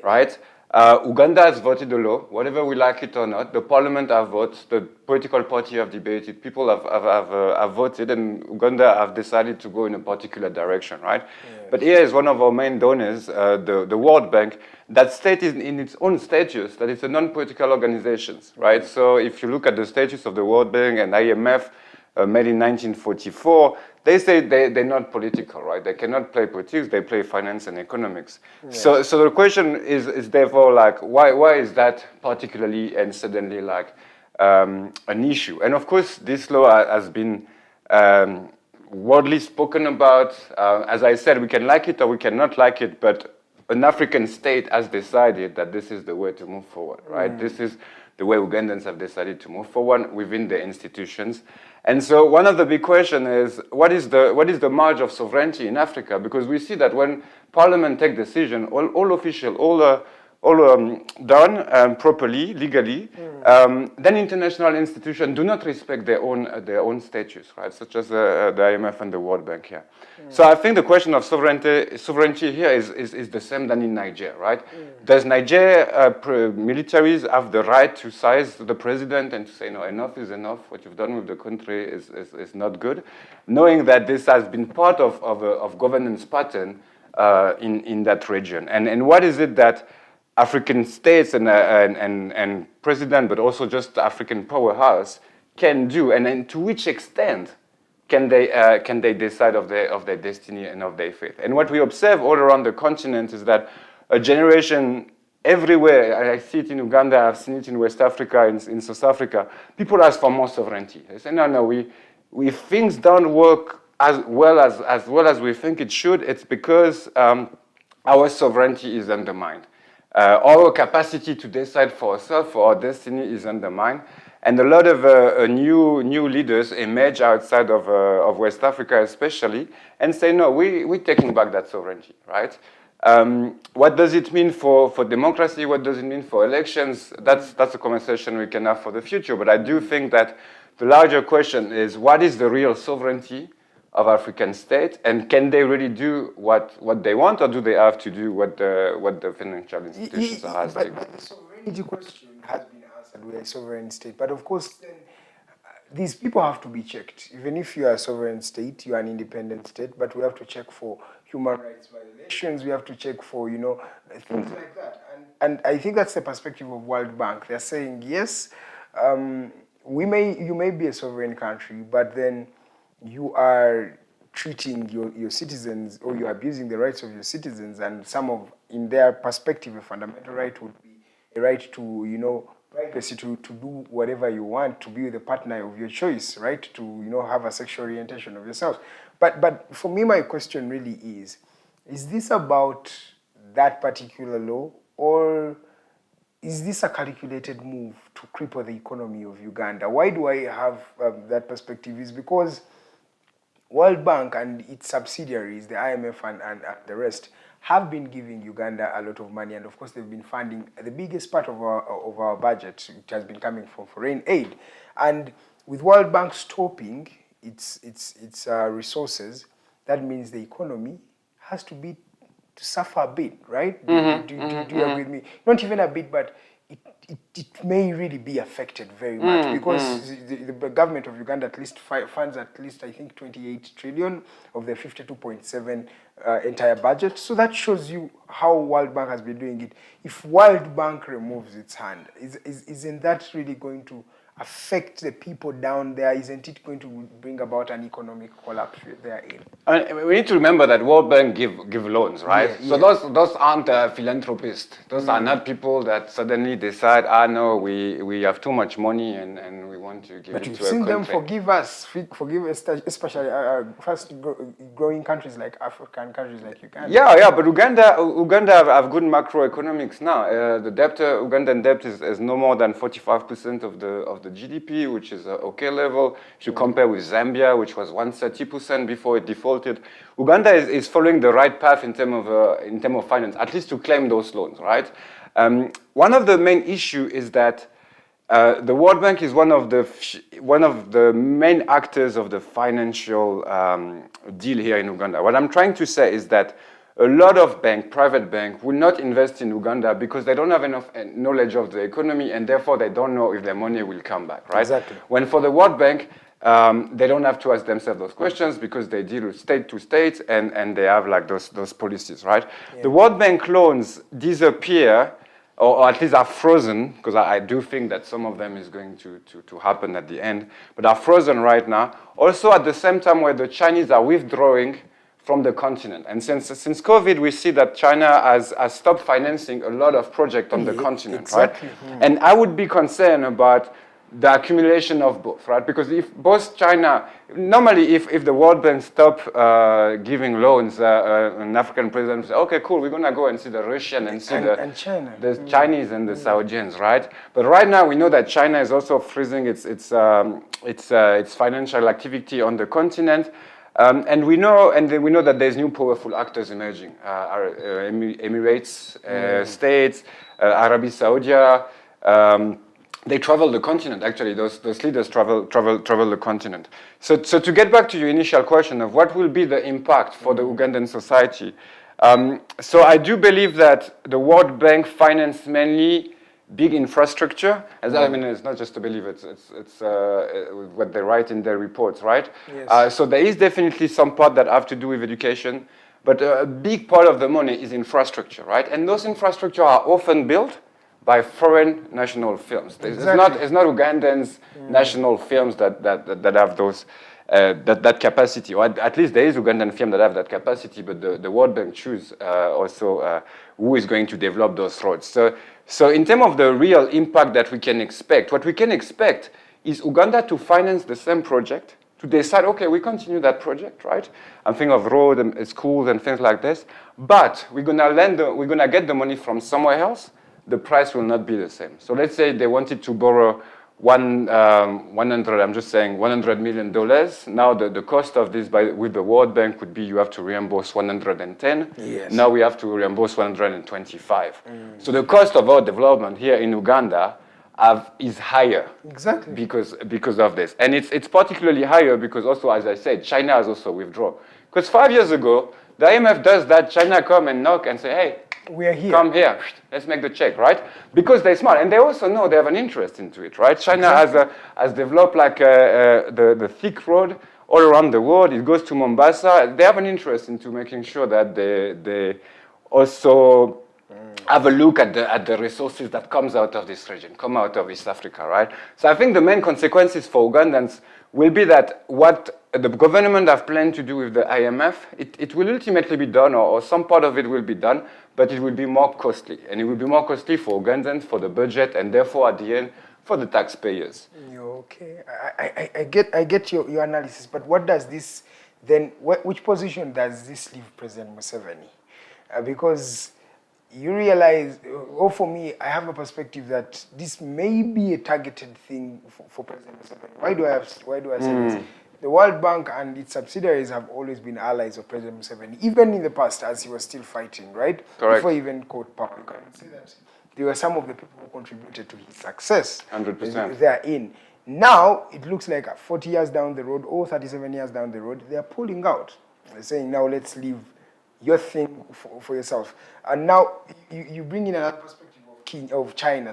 right? Uganda has voted a law, whether we like it or not. The parliament have voted, the political party have debated, people have voted, and Uganda have decided to go in a particular direction, right? Yes. But here is one of our main donors, the World Bank, that stated in its own status that it's a non-political organization, right? So if you look at the status of the World Bank and IMF, made in 1944, they say they're not political, right? They cannot play politics, they play finance and economics. Yes. So the question is therefore like, why is that particularly and suddenly like an issue? And of course, this law has been widely spoken about. As I said, we can like it or we cannot like it, but an African state has decided that this is the way to move forward, right? This is the way Ugandans have decided to move forward within the institutions. And so one of the big questions is, what is the margin of sovereignty in Africa? Because we see that when parliament take decision, all official, done properly, legally, then international institutions do not respect their own status, right? Such as the IMF and the World Bank here. So I think the question of sovereignty here is the same than in Niger, right? Does Niger militaries have the right to seize the president and to say, no, enough is enough, what you've done with the country is not good, knowing that this has been part of governance pattern in that region? And what is it that African states and president, but also just the African powerhouse can do, and to which extent can they decide of their destiny and of their fate? And what we observe all around the continent is that a generation everywhere, I see it in Uganda, I've seen it in West Africa, in South Africa, people ask for more sovereignty. They say, no, if things don't work as well as we think it should, it's because our sovereignty is undermined. Our capacity to decide for ourselves, for our destiny, is undermined. And a lot of new leaders emerge outside of West Africa especially and say, no, we're taking back that sovereignty, right? What does it mean for democracy? What does it mean for elections? That's a conversation we can have for the future. But I do think that the larger question is, what is the real sovereignty of African states, and can they really do what they want, or do they have to do what the financial institutions are asking? But the sovereignty question has been answered with a sovereign state. But of course, then, these people have to be checked. Even if you are a sovereign state, you are an independent state, but we have to check for human rights violations. We have to check for, things like that. And I think that's the perspective of World Bank. They're saying, yes, you may be a sovereign country, but then you are treating your citizens, or you're abusing the rights of your citizens, and in their perspective, a fundamental right would be a right to, privacy to do whatever you want, to be with a partner of your choice, right? To, you know, have a sexual orientation of yourself. But for me, my question really is this about that particular law, or is this a calculated move to cripple the economy of Uganda? Why do I have that perspective? Is because World Bank and its subsidiaries, the IMF and the rest, have been giving Uganda a lot of money, and of course they've been funding the biggest part of our budget, which has been coming from foreign aid. And with World Bank stopping its resources, that means the economy has to suffer a bit, right? Do you agree with me? Not even a bit, but it may really be affected very much, because the government of Uganda at least funds at least, I think, 28 trillion of the 52.7 entire budget. So that shows you how World Bank has been doing it. If World Bank removes its hand, isn't that really going to affect the people down there? Isn't it going to bring about an economic collapse therein? We need to remember that World Bank give loans, right? Yeah, so those aren't philanthropists. Those are not people that suddenly decide, no, we have too much money and we want to give it to a country. But you've seen them forgive us, especially fast growing countries like African countries like Uganda. Yeah, but Uganda have good macroeconomics now. The debt, Ugandan debt is no more than 45% of the GDP, which is an okay level. If you compare with Zambia, which was 130% before it defaulted, Uganda is following the right path in terms of finance, at least to claim those loans, right? One of the main issues is that the World Bank is one of the main actors of the financial deal here in Uganda. What I'm trying to say is that a lot of private banks will not invest in Uganda because they don't have enough knowledge of the economy, and therefore they don't know if their money will come back, right? Exactly. When for the World Bank, they don't have to ask themselves those questions because they deal with state to state and they have like those policies, right? Yeah. The World Bank loans disappear, or at least are frozen, because I do think that some of them is going to happen at the end, but are frozen right now. Also at the same time where the Chinese are withdrawing from the continent. And since COVID, we see that China has stopped financing a lot of projects on the continent, exactly. Right? And I would be concerned about the accumulation of both, right? Because if both China, normally if the World Bank stop giving loans, an African president will say, okay, cool, we're gonna go and see the Russian and see and China. The Chinese and the Saudians, right? But right now we know that China is also freezing its financial activity on the continent. And we know that there's new powerful actors emerging. Emirates, states, Arabia Saudi. They travel the continent. Actually, those leaders travel the continent. So to get back to your initial question of what will be the impact for the Ugandan society, so I do believe that the World Bank finance mainly big infrastructure. I mean, it's not just to believe it's what they write in their reports, right? Yes. So there is definitely some part that have to do with education, but a big part of the money is infrastructure, right? And those infrastructure are often built by foreign national films. Exactly. It's not Ugandans' national films that have those that capacity, or at least there is Ugandan film that have that capacity, but the World Bank choose also who is going to develop those roads. So in terms of the real impact that we can expect, what we can expect is Uganda to finance the same project, to decide, okay, we continue that project, right? I'm thinking of road and schools and things like this, but we're gonna get the money from somewhere else. The price will not be the same. So let's say they wanted to borrow $100 million. Now the cost of this with the World Bank would be you have to reimburse 110. Yes. Now we have to reimburse 125. So the cost of our development here in Uganda is higher. Exactly. Because of this. And it's particularly higher because also, as I said, China has also withdrawn. Because 5 years ago, the IMF does that, China come and knock and say, hey, we are here. Come here. Let's make the check, right? Because they're smart, and they also know they have an interest into it, right? China has developed like the thick road all around the world. It goes to Mombasa. They have an interest into making sure that they also have a look at the resources that comes out of this region, come out of East Africa, right? So I think the main consequences for Ugandans will be that what the government have planned to do with the IMF, it will ultimately be done, or some part of it will be done, but it will be more costly. And it will be more costly for Ugandans, for the budget, and therefore, at the end, for the taxpayers. Okay, I get your analysis, but what does this then, which position does this leave President Museveni? Because you realize, or for me, I have a perspective that this may be a targeted thing for President Museveni. Why do I say this? The World Bank and its subsidiaries have always been allies of President Museveni, even in the past as he was still fighting, right? Correct. Before he even caught power. You can say that they were some of the people who contributed to his success. 100%. They are in. Now, it looks like 40 years down the road, or 37 years down the road, they are pulling out. They're saying, now let's leave your thing for yourself. And now, you bring in another perspective of China,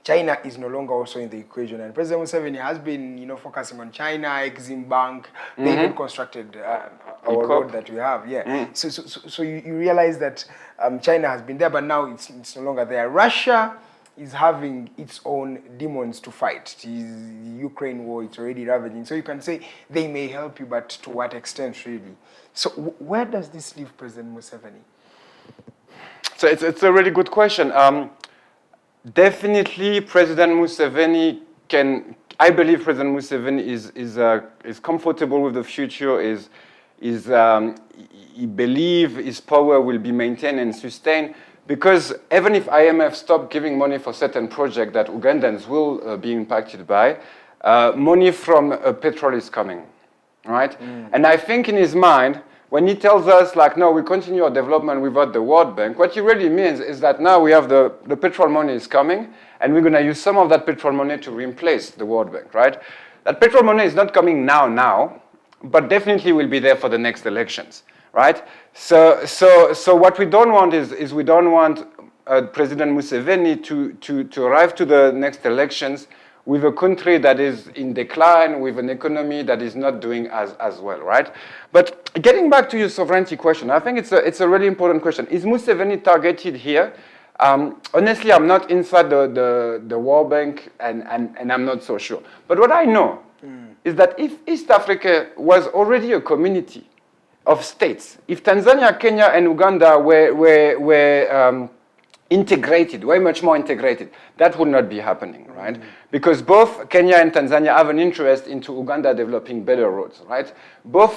China is no longer also in the equation, and President Museveni has been, focusing on China, Exim Bank. They even constructed our road that we have. So you realize that China has been there, but now it's no longer there. Russia is having its own demons to fight. The Ukraine war, it's already ravaging. So you can say they may help you, but to what extent, really? So where does this leave President Museveni? So it's a really good question. Definitely, President Museveni I believe President Museveni is comfortable with the future. He believes his power will be maintained and sustained, because even if IMF stop giving money for certain projects that Ugandans will be impacted by, money from petrol is coming, right? And I think in his mind, when he tells us, no, we continue our development without the World Bank, what he really means is that now we have the petrol money is coming, and we're going to use some of that petrol money to replace the World Bank, right? That petrol money is not coming now, but definitely will be there for the next elections, right? So what we don't want is we don't want President Museveni to arrive to the next elections with a country that is in decline, with an economy that is not doing as well, right? But getting back to your sovereignty question, I think it's a really important question. Is Museveni targeted here? Honestly, I'm not inside the World Bank, and I'm not so sure. But what I know is that if East Africa was already a community of states, if Tanzania, Kenya, and Uganda were integrated, way much more integrated, that would not be happening, right? Because both Kenya and Tanzania have an interest into Uganda developing better roads, right? Both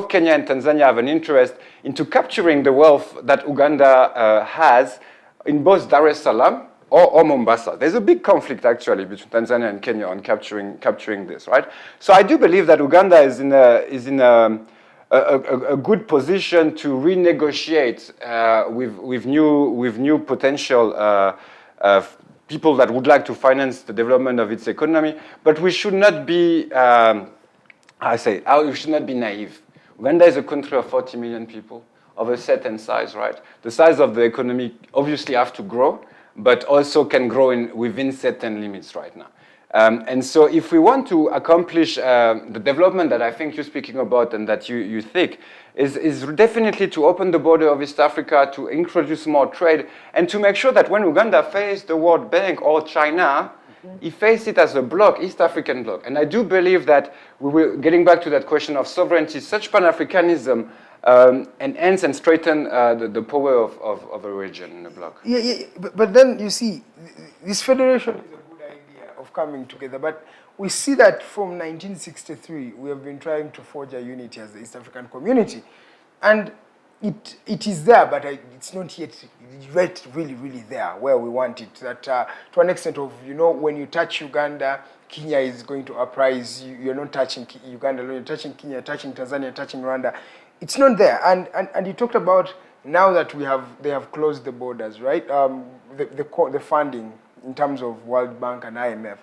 Kenya and Tanzania have an interest into capturing the wealth that Uganda has in both Dar es Salaam or Mombasa. There's a big conflict actually between Tanzania and Kenya on capturing this, right? So I do believe that Uganda is in a good position to renegotiate with new potential people that would like to finance the development of its economy. But we should not be, we should not be naive. Uganda is a country of 40 million people of a certain size, right? The size of the economy obviously have to grow, but also can grow within certain limits right now. And so if we want to accomplish the development that I think you're speaking about and that you think is definitely to open the border of East Africa, to introduce more trade, and to make sure that when Uganda faces the World Bank or China, he faces it as a bloc, East African bloc. And I do believe that we will, getting back to that question of sovereignty, such Pan-Africanism enhance and strengthen the power of a region in a bloc. Yeah, but then you see, this federation coming together, but we see that from 1963 we have been trying to forge a unity as the East African community, and it is there, but it's not yet really there where we want it. That to an extent of, when you touch Uganda, Kenya is going to uprise. You're not touching Uganda, you're touching Kenya, touching Tanzania, touching Rwanda. It's not there. And you talked about now that they have closed the borders, right? The funding in terms of World Bank and IMF,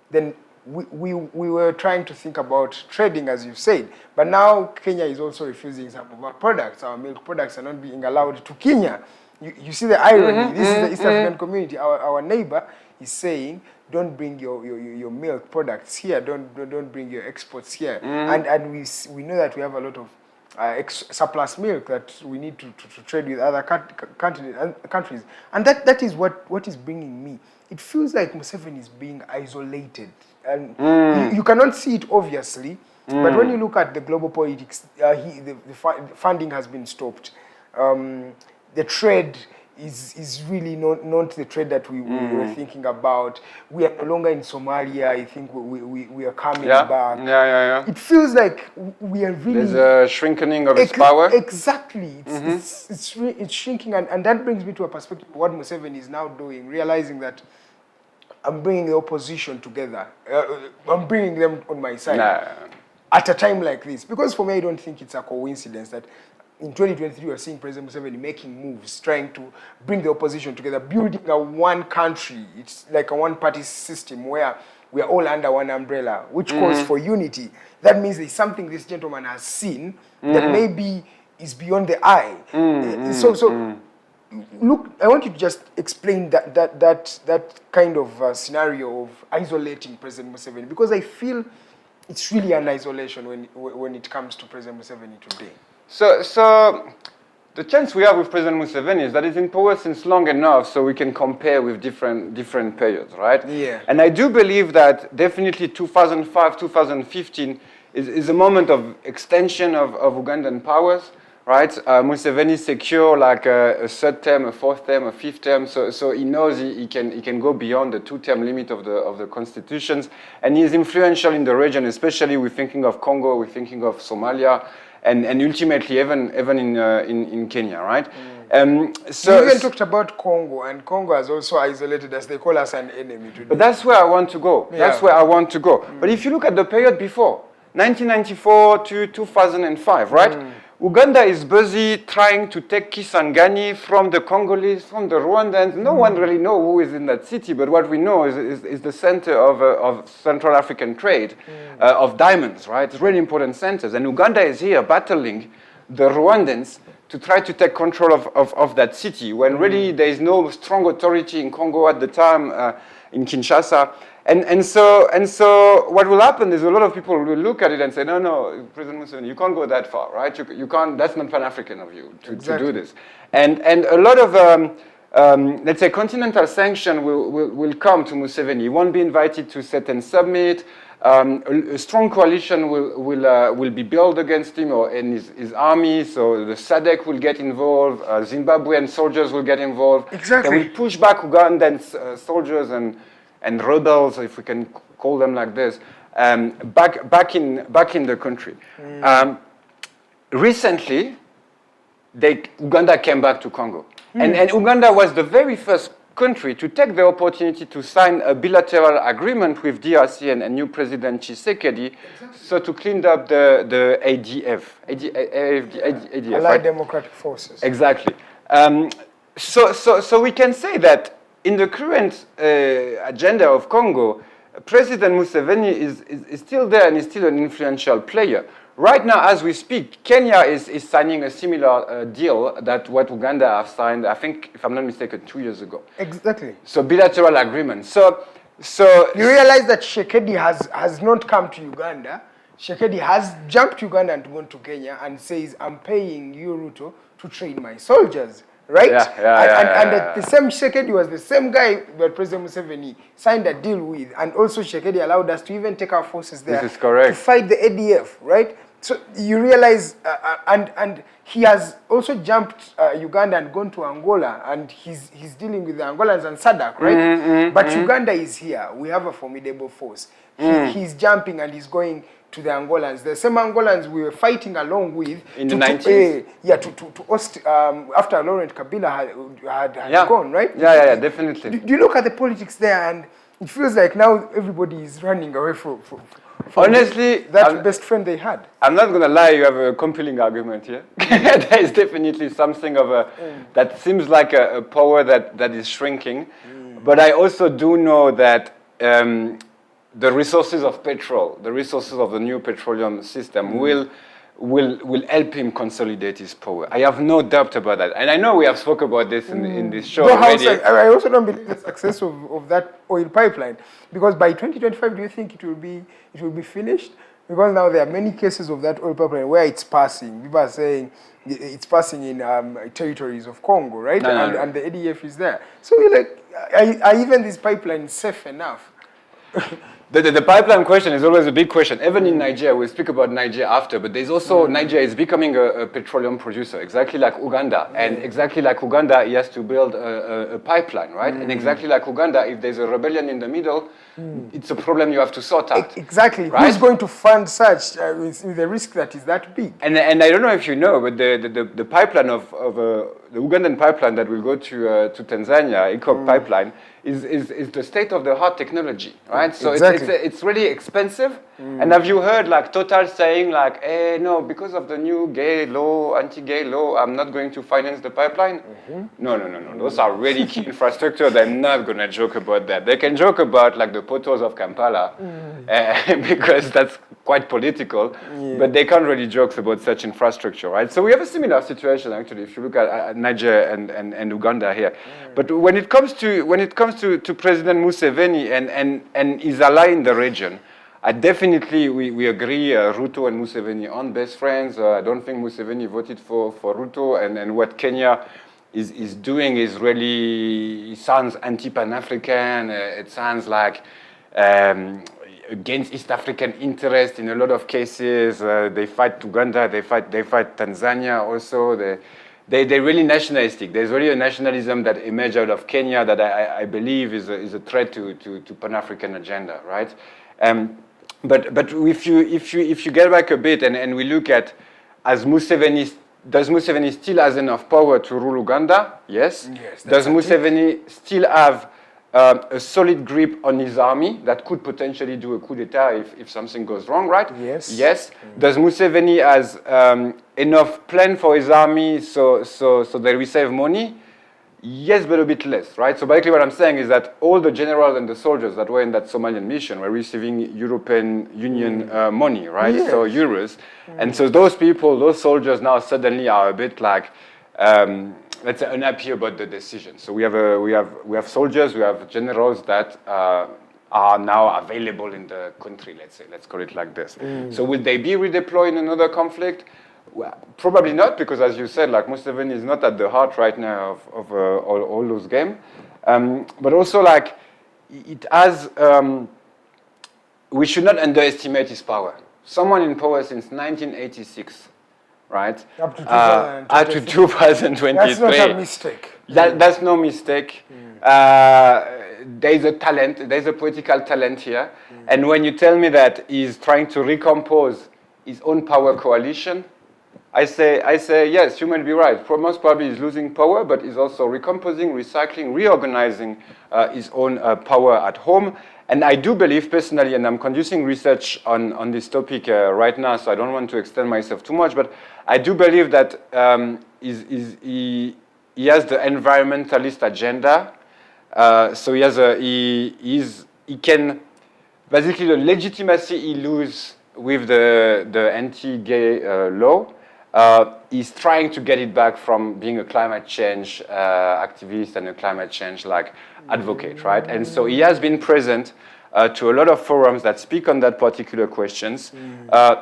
then we were trying to think about trading, as you've said. But now Kenya is also refusing some of our products. Our milk products are not being allowed to Kenya. You see the irony. This is the East African community. Our neighbor is saying, don't bring your milk products here. Don't bring your exports here. And we know that we have a lot of surplus milk that we need to trade with other countries. And that is what is bringing me. It feels like Museveni is being isolated. And you cannot see it obviously, But when you look at the global politics, the funding has been stopped. The trade is really not the trade that we were thinking about. We are no longer in Somalia. I think we are coming back. It feels like we are really... There's a shrinking of its power. Exactly. It's shrinking. And that brings me to a perspective of what Museveni is now doing, realizing that I'm bringing the opposition together. I'm bringing them on my side at a time like this. Because for me, I don't think it's a coincidence that in 2023, we are seeing President Museveni making moves, trying to bring the opposition together, building a one country. It's like a one-party system where we are all under one umbrella, which calls for unity. That means there's something this gentleman has seen that maybe is beyond the eye. Look, I want you to just explain that kind of scenario of isolating President Museveni, because I feel it's really an isolation when it comes to President Museveni today. So the chance we have with President Museveni is that he's in power since long enough so we can compare with different periods, right? Yeah. And I do believe that definitely 2005, 2015 is a moment of extension of Ugandan powers, right? Museveni secure like a third term, a fourth term, a fifth term, so he knows he can go beyond the two-term limit of the constitutions, and he is influential in the region, especially we're thinking of Congo, we're thinking of Somalia, and ultimately even in Kenya, right? So you even talked about Congo, and Congo has also isolated us. They call us an enemy today. But that's where I want to go. That's where I want to go. But if you look at the period before, 1994 to 2005, right? Uganda is busy trying to take Kisangani from the Congolese, from the Rwandans. No one really knows who is in that city, but what we know is the center of Central African trade, of diamonds, right? It's really important centers. And Uganda is here battling the Rwandans to try to take control of that city, when really there is no strong authority in Congo at the time, in Kinshasa. And so what will happen is a lot of people will look at it and say, no, President Museveni, you can't go that far, right? You can't, that's not Pan-African of you to do this. And a lot of, let's say, continental sanction will come to Museveni. He won't be invited to sit and submit. A strong coalition will be built against him or in his army, so the SADC will get involved, Zimbabwean soldiers will get involved. Exactly. They will push back Ugandan soldiers and rebels, if we can call them like this, back in the country. Recently, Uganda came back to Congo, and Uganda was the very first country to take the opportunity to sign a bilateral agreement with DRC and new President Tshisekedi, so to clean up the ADF, Allied right? Democratic Forces. Exactly. So we can say that in the current agenda of Congo, President Museveni is still there and is still an influential player. Right now, as we speak, Kenya is signing a similar deal that what Uganda have signed, I think, if I'm not mistaken, 2 years ago. Exactly. So bilateral agreement. So you realize that Tshisekedi has not come to Uganda. Tshisekedi has jumped Uganda and gone to Kenya and says, I'm paying you, Ruto, to train my soldiers. Right? And the same Tshisekedi was the same guy that President Museveni signed a deal with, and also Tshisekedi allowed us to even take our forces there this is correct. to fight the ADF, right? So you realize, and he has also jumped Uganda and gone to Angola, and he's dealing with the Angolans and SADC, right? But Uganda is here. We have a formidable force. He's jumping and he's going to the Angolans, the same Angolans we were fighting along with in the 90s. After Laurent Kabila had gone, right? Yeah, definitely. Do you look at the politics there, and it feels like now everybody is running away from honestly that best friend they had. I'm not gonna lie, you have a compelling argument here. There is definitely something of that seems like a power that is shrinking, but I also do know that the resources of petrol, the resources of the new petroleum system will help him consolidate his power. I have no doubt about that. And I know we have spoken about this in this show already. I also don't believe the success of that oil pipeline, because by 2025, do you think it will be finished? Because now there are many cases of that oil pipeline where it's passing. People are saying it's passing in territories of Congo, right? And the ADF is there. So you're like, are even these pipelines safe enough? The pipeline question is always a big question. Even in Niger, we'll speak about Niger after, but there's also Niger is becoming a petroleum producer, exactly like Uganda. And exactly like Uganda, he has to build a pipeline, right? And exactly like Uganda, if there's a rebellion in the middle, it's a problem you have to sort out. Exactly. Right? Who's going to fund such with the risk that is that big? And I don't know if you know, but the pipeline of the Ugandan pipeline that will go to Tanzania, ECOG pipeline, is the state-of-the-art technology, right? So exactly. it's really expensive. And have you heard like Total saying like, hey, no, because of the new gay law, anti-gay law, I'm not going to finance the pipeline? No. Those are really key infrastructure. They're not going to joke about that. They can joke about like the potos of Kampala because that's quite political, but they can't really joke about such infrastructure, right? So we have a similar situation actually if you look at Niger and Uganda here. But when it comes to President Museveni and his ally in the region, I definitely we agree. Ruto and Museveni aren't best friends. I don't think Museveni voted for Ruto, and what Kenya is doing is really sounds anti-Pan-African. It sounds like against East African interest in a lot of cases. They fight Uganda, they fight Tanzania also. They're really nationalistic. There's really a nationalism that emerged out of Kenya that I believe is a threat to Pan-African agenda, right? But if you get back a bit and we look at does Museveni still has enough power to rule Uganda? Yes. Does Museveni still have a solid grip on his army that could potentially do a coup d'etat if something goes wrong, right? Yes. Does Museveni has enough plan for his army so they receive money? Yes, but a bit less, right? So basically what I'm saying is that all the generals and the soldiers that were in that Somalian mission were receiving European Union money, right? Yes. So euros. And so those people, those soldiers now suddenly are a bit like, let's say, unhappy about the decision. So we have soldiers, we have generals that are now available in the country, let's call it like this. So will they be redeployed in another conflict? Well, probably not, because as you said, like Museveni is not at the heart right now of all those games. But also, like, it has, we should not underestimate his power. Someone in power since 1986, right? Up to 2023. That's not a mistake. That's no mistake. There's a talent, there's a political talent here. And when you tell me that he's trying to recompose his own power coalition, I say yes, you might be right. Most probably he's losing power, but he's also recomposing, recycling, reorganizing his own power at home. And I do believe personally, and I'm conducting research on this topic right now, so I don't want to extend myself too much, but I do believe that he has the environmentalist agenda. So he can, basically the legitimacy he loses with the anti-gay law, he's trying to get it back from being a climate change activist and a climate change advocate, right? And so he has been present to a lot of forums that speak on that particular questions.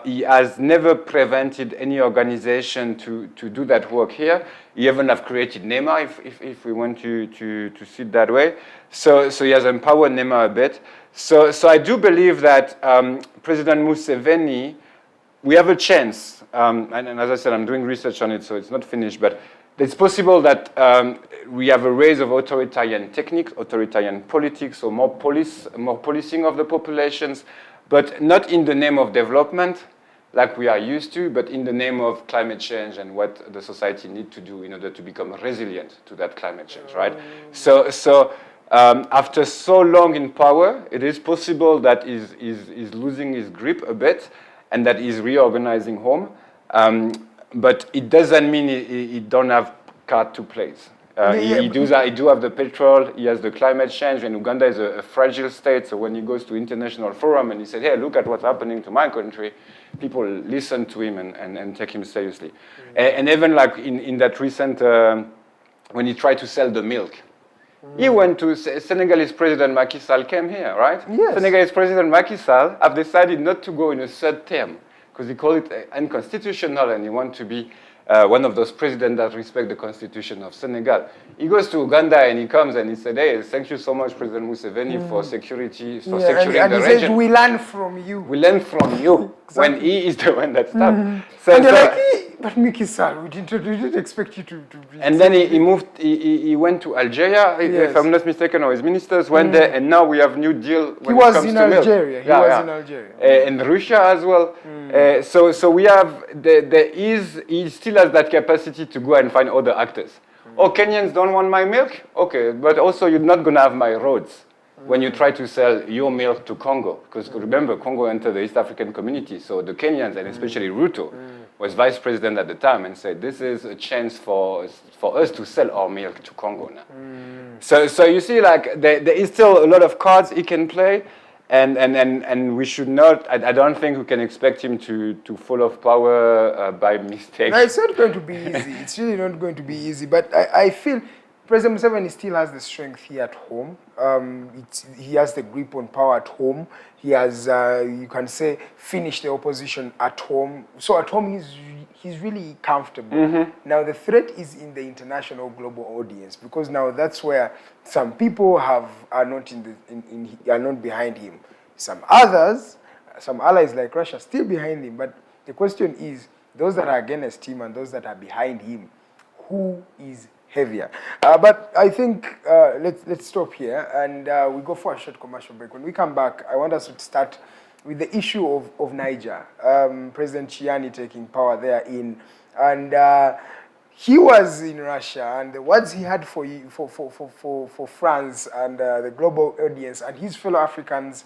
He has never prevented any organization to do that work here. He even have created NEMA, if we want to see it that way. So he has empowered NEMA a bit. So I do believe that President Museveni, we have a chance, and as I said, I'm doing research on it, so it's not finished, but it's possible that we have a rise of authoritarian techniques, authoritarian politics, or more policing of the populations, but not in the name of development, like we are used to, but in the name of climate change and what the society needs to do in order to become resilient to that climate change, right? So after so long in power, it is possible that he's losing his grip a bit, and that he's reorganizing home. But it doesn't mean he don't have card to play. He do have the petrol, he has the climate change, and Uganda is a fragile state, so when he goes to international forum and he said, hey, look at what's happening to my country, people listen to him and take him seriously. And even like in that recent, when he tried to sell the milk, he went to Senegalese President Macky Sall came here, right? Yes. Senegalese President Macky Sall have decided not to go in a third term because he called it unconstitutional and he want to be one of those presidents that respect the constitution of Senegal. He goes to Uganda and he comes and he said, hey, thank you so much, President Museveni, for security, for securing and the he region. says, we learn from you. We learn from you when he is the one that stopped. And you're like, but Mickey Sall, we didn't expect you to and then he moved, he went to Algeria, if I'm not mistaken, or his ministers went there, and now we have new deal when it comes to milk. He was in Algeria. And Russia as well. So we have, he still has that capacity to go and find other actors. Oh, Kenyans don't want my milk? Okay, but also you're not going to have my roads when you try to sell your milk to Congo. Because remember, Congo entered the East African community, so the Kenyans, and especially Ruto, was vice president at the time, and said, this is a chance for us to sell our milk to Congo now. So you see, like, there is still a lot of cards he can play, and we should not, I don't think we can expect him to fall off power by mistake. No, it's not going to be easy. It's really not going to be easy. But I feel President Museveni still has the strength here at home. He has the grip on power at home. He has, you can say, finished the opposition at home. So at home, he's really comfortable. Now the threat is in the international global audience, because now that's where some people are not behind him. Some others, some allies like Russia, still behind him. But the question is, those that are against him and those that are behind him, who is heavier? But I think let's stop here and we go for a short commercial break. When we come back, I want us to start with the issue of Niger. President Chiani taking power there and he was in Russia, and the words he had for France and the global audience and his fellow Africans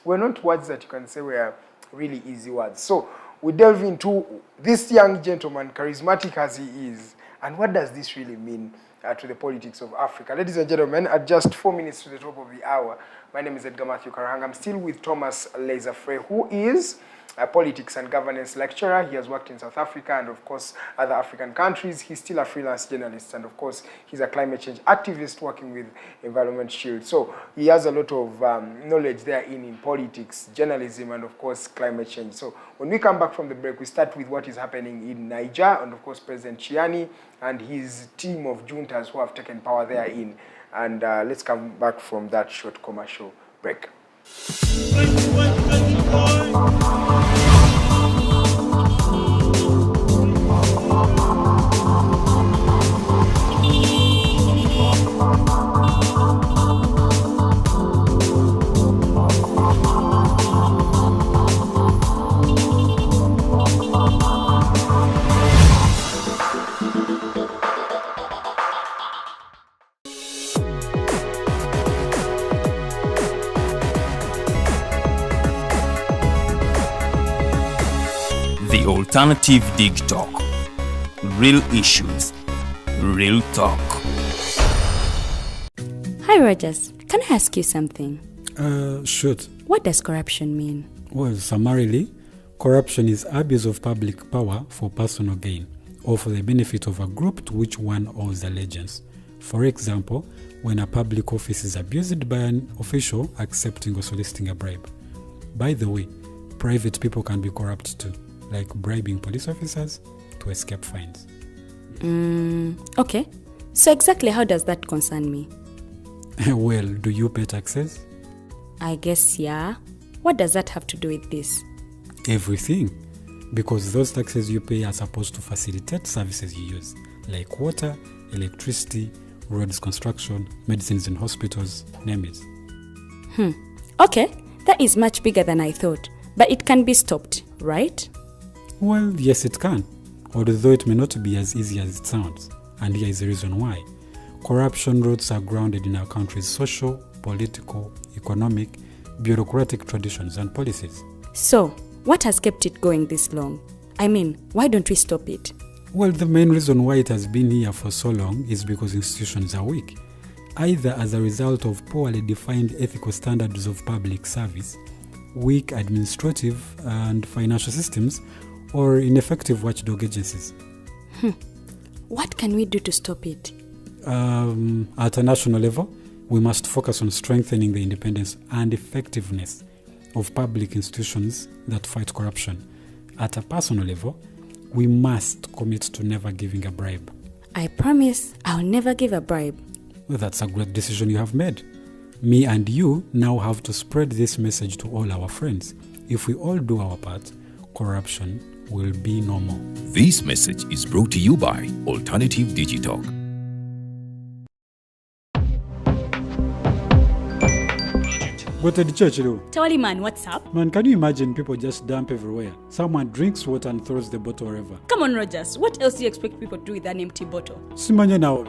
were not words that you can say were really easy words. So we delve into this young gentleman, charismatic as he is, and what does this really mean to the politics of Africa? Ladies and gentlemen, at just 4 minutes to the top of the hour, my name is Edgar Matthew Karahanga. I'm still with Thomas Lesaffre, who is a politics and governance lecturer. He has worked in South Africa and, of course, other African countries. He's still a freelance journalist, and, of course, he's a climate change activist working with Environment Shield. So he has a lot of knowledge there in politics, journalism, and, of course, climate change. So when we come back from the break, we start with what is happening in Niger, and, of course, President Chiani and his team of juntas who have taken power therein. And let's come back from that short commercial break. The Alternative Digitalk. Real issues, real talk. Hi, Rogers. Can I ask you something? Shoot. What does corruption mean? Well, summarily, corruption is abuse of public power for personal gain or for the benefit of a group to which one owes allegiance. For example, when a public office is abused by an official accepting or soliciting a bribe. By the way, private people can be corrupt too, like bribing police officers to escape fines. Okay. So exactly how does that concern me? Well, do you pay taxes? I guess, yeah. What does that have to do with this? Everything. Because those taxes you pay are supposed to facilitate services you use, like water, electricity, roads construction, medicines in hospitals, name it. Okay, that is much bigger than I thought. But it can be stopped, right? Well, yes, it can, although it may not be as easy as it sounds. And here is the reason why. Corruption roots are grounded in our country's social, political, economic, bureaucratic traditions and policies. So, what has kept it going this long? I mean, why don't we stop it? Well, the main reason why it has been here for so long is because institutions are weak, either as a result of poorly defined ethical standards of public service, weak administrative and financial systems, or ineffective watchdog agencies. What can we do to stop it? At a national level, we must focus on strengthening the independence and effectiveness of public institutions that fight corruption. At a personal level, We must commit to never giving a bribe. I promise I'll never give a bribe. Well, that's a great decision you have made. Me and you now have to spread this message to all our friends. If we all do our part, corruption will be no more. This message is brought to you by Alternative Digitalk. Go to the church, though. Tawali man, what's up? Man, can you imagine people just dump everywhere? Someone drinks water and throws the bottle wherever. Come on, Rogers. What else do you expect people to do with an empty bottle? Simanya now,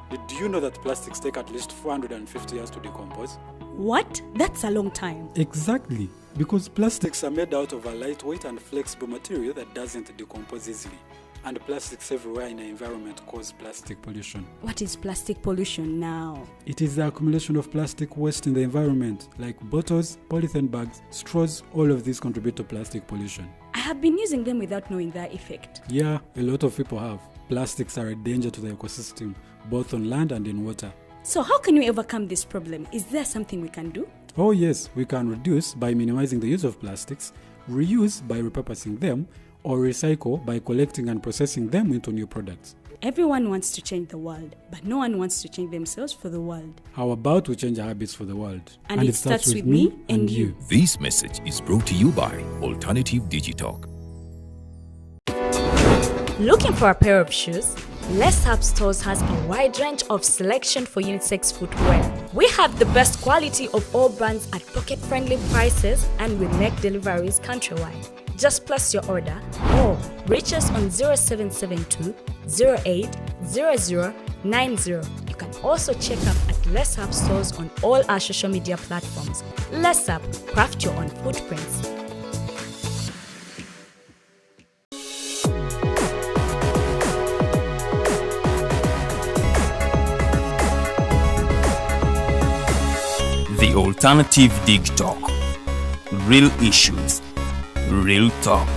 did you know that plastics take at least 450 years to decompose? What? That's a long time. Exactly, because plastics are made out of a lightweight and flexible material that doesn't decompose easily. And plastics everywhere in the environment cause plastic pollution. What is plastic pollution now? It is the accumulation of plastic waste in the environment, like bottles, polythene bags, straws. All of these contribute to plastic pollution. I have been using them without knowing their effect. Yeah, a lot of people have. Plastics are a danger to the ecosystem, both on land and in water. So how can we overcome this problem? Is there something we can do? Oh yes, we can reduce by minimizing the use of plastics, reuse by repurposing them, or recycle by collecting and processing them into new products. Everyone wants to change the world, but no one wants to change themselves for the world. How about we change our habits for the world? And it starts with me and you. This message is brought to you by Alternative Digitalk. Looking for a pair of shoes? Lesaffre stores has a wide range of selection for unisex footwear. We have the best quality of all brands at pocket-friendly prices, and we make deliveries countrywide. Just place your order or reach us on 0772 08 0090. You can also check up at Lesaffre stores on all our social media platforms. Lesaffre, craft your own footprints. The Alternative Digitalk. Real issues. Real talk.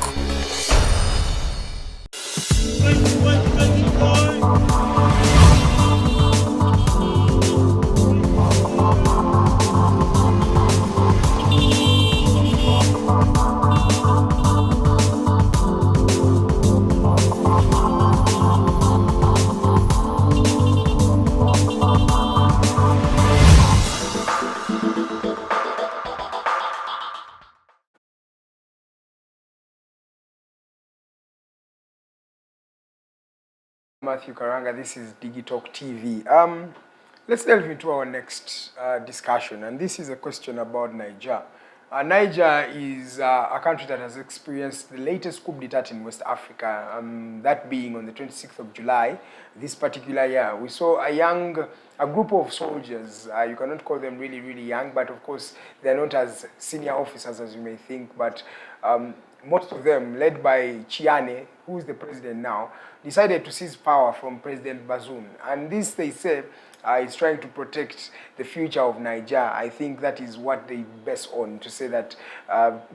Matthew Karanga, this is Digitalk TV. Let's delve into our next discussion, and this is a question about Niger. Niger is a country that has experienced the latest coup d'etat in West Africa, that being on the 26th of July this particular year. We saw a group of soldiers, you cannot call them really, really young, but of course they're not as senior officers as you may think, but most of them, led by Chiane, who is the president now, decided to seize power from President Bazoum. And this, they say, is trying to protect the future of Niger. I think that is what they base on, to say that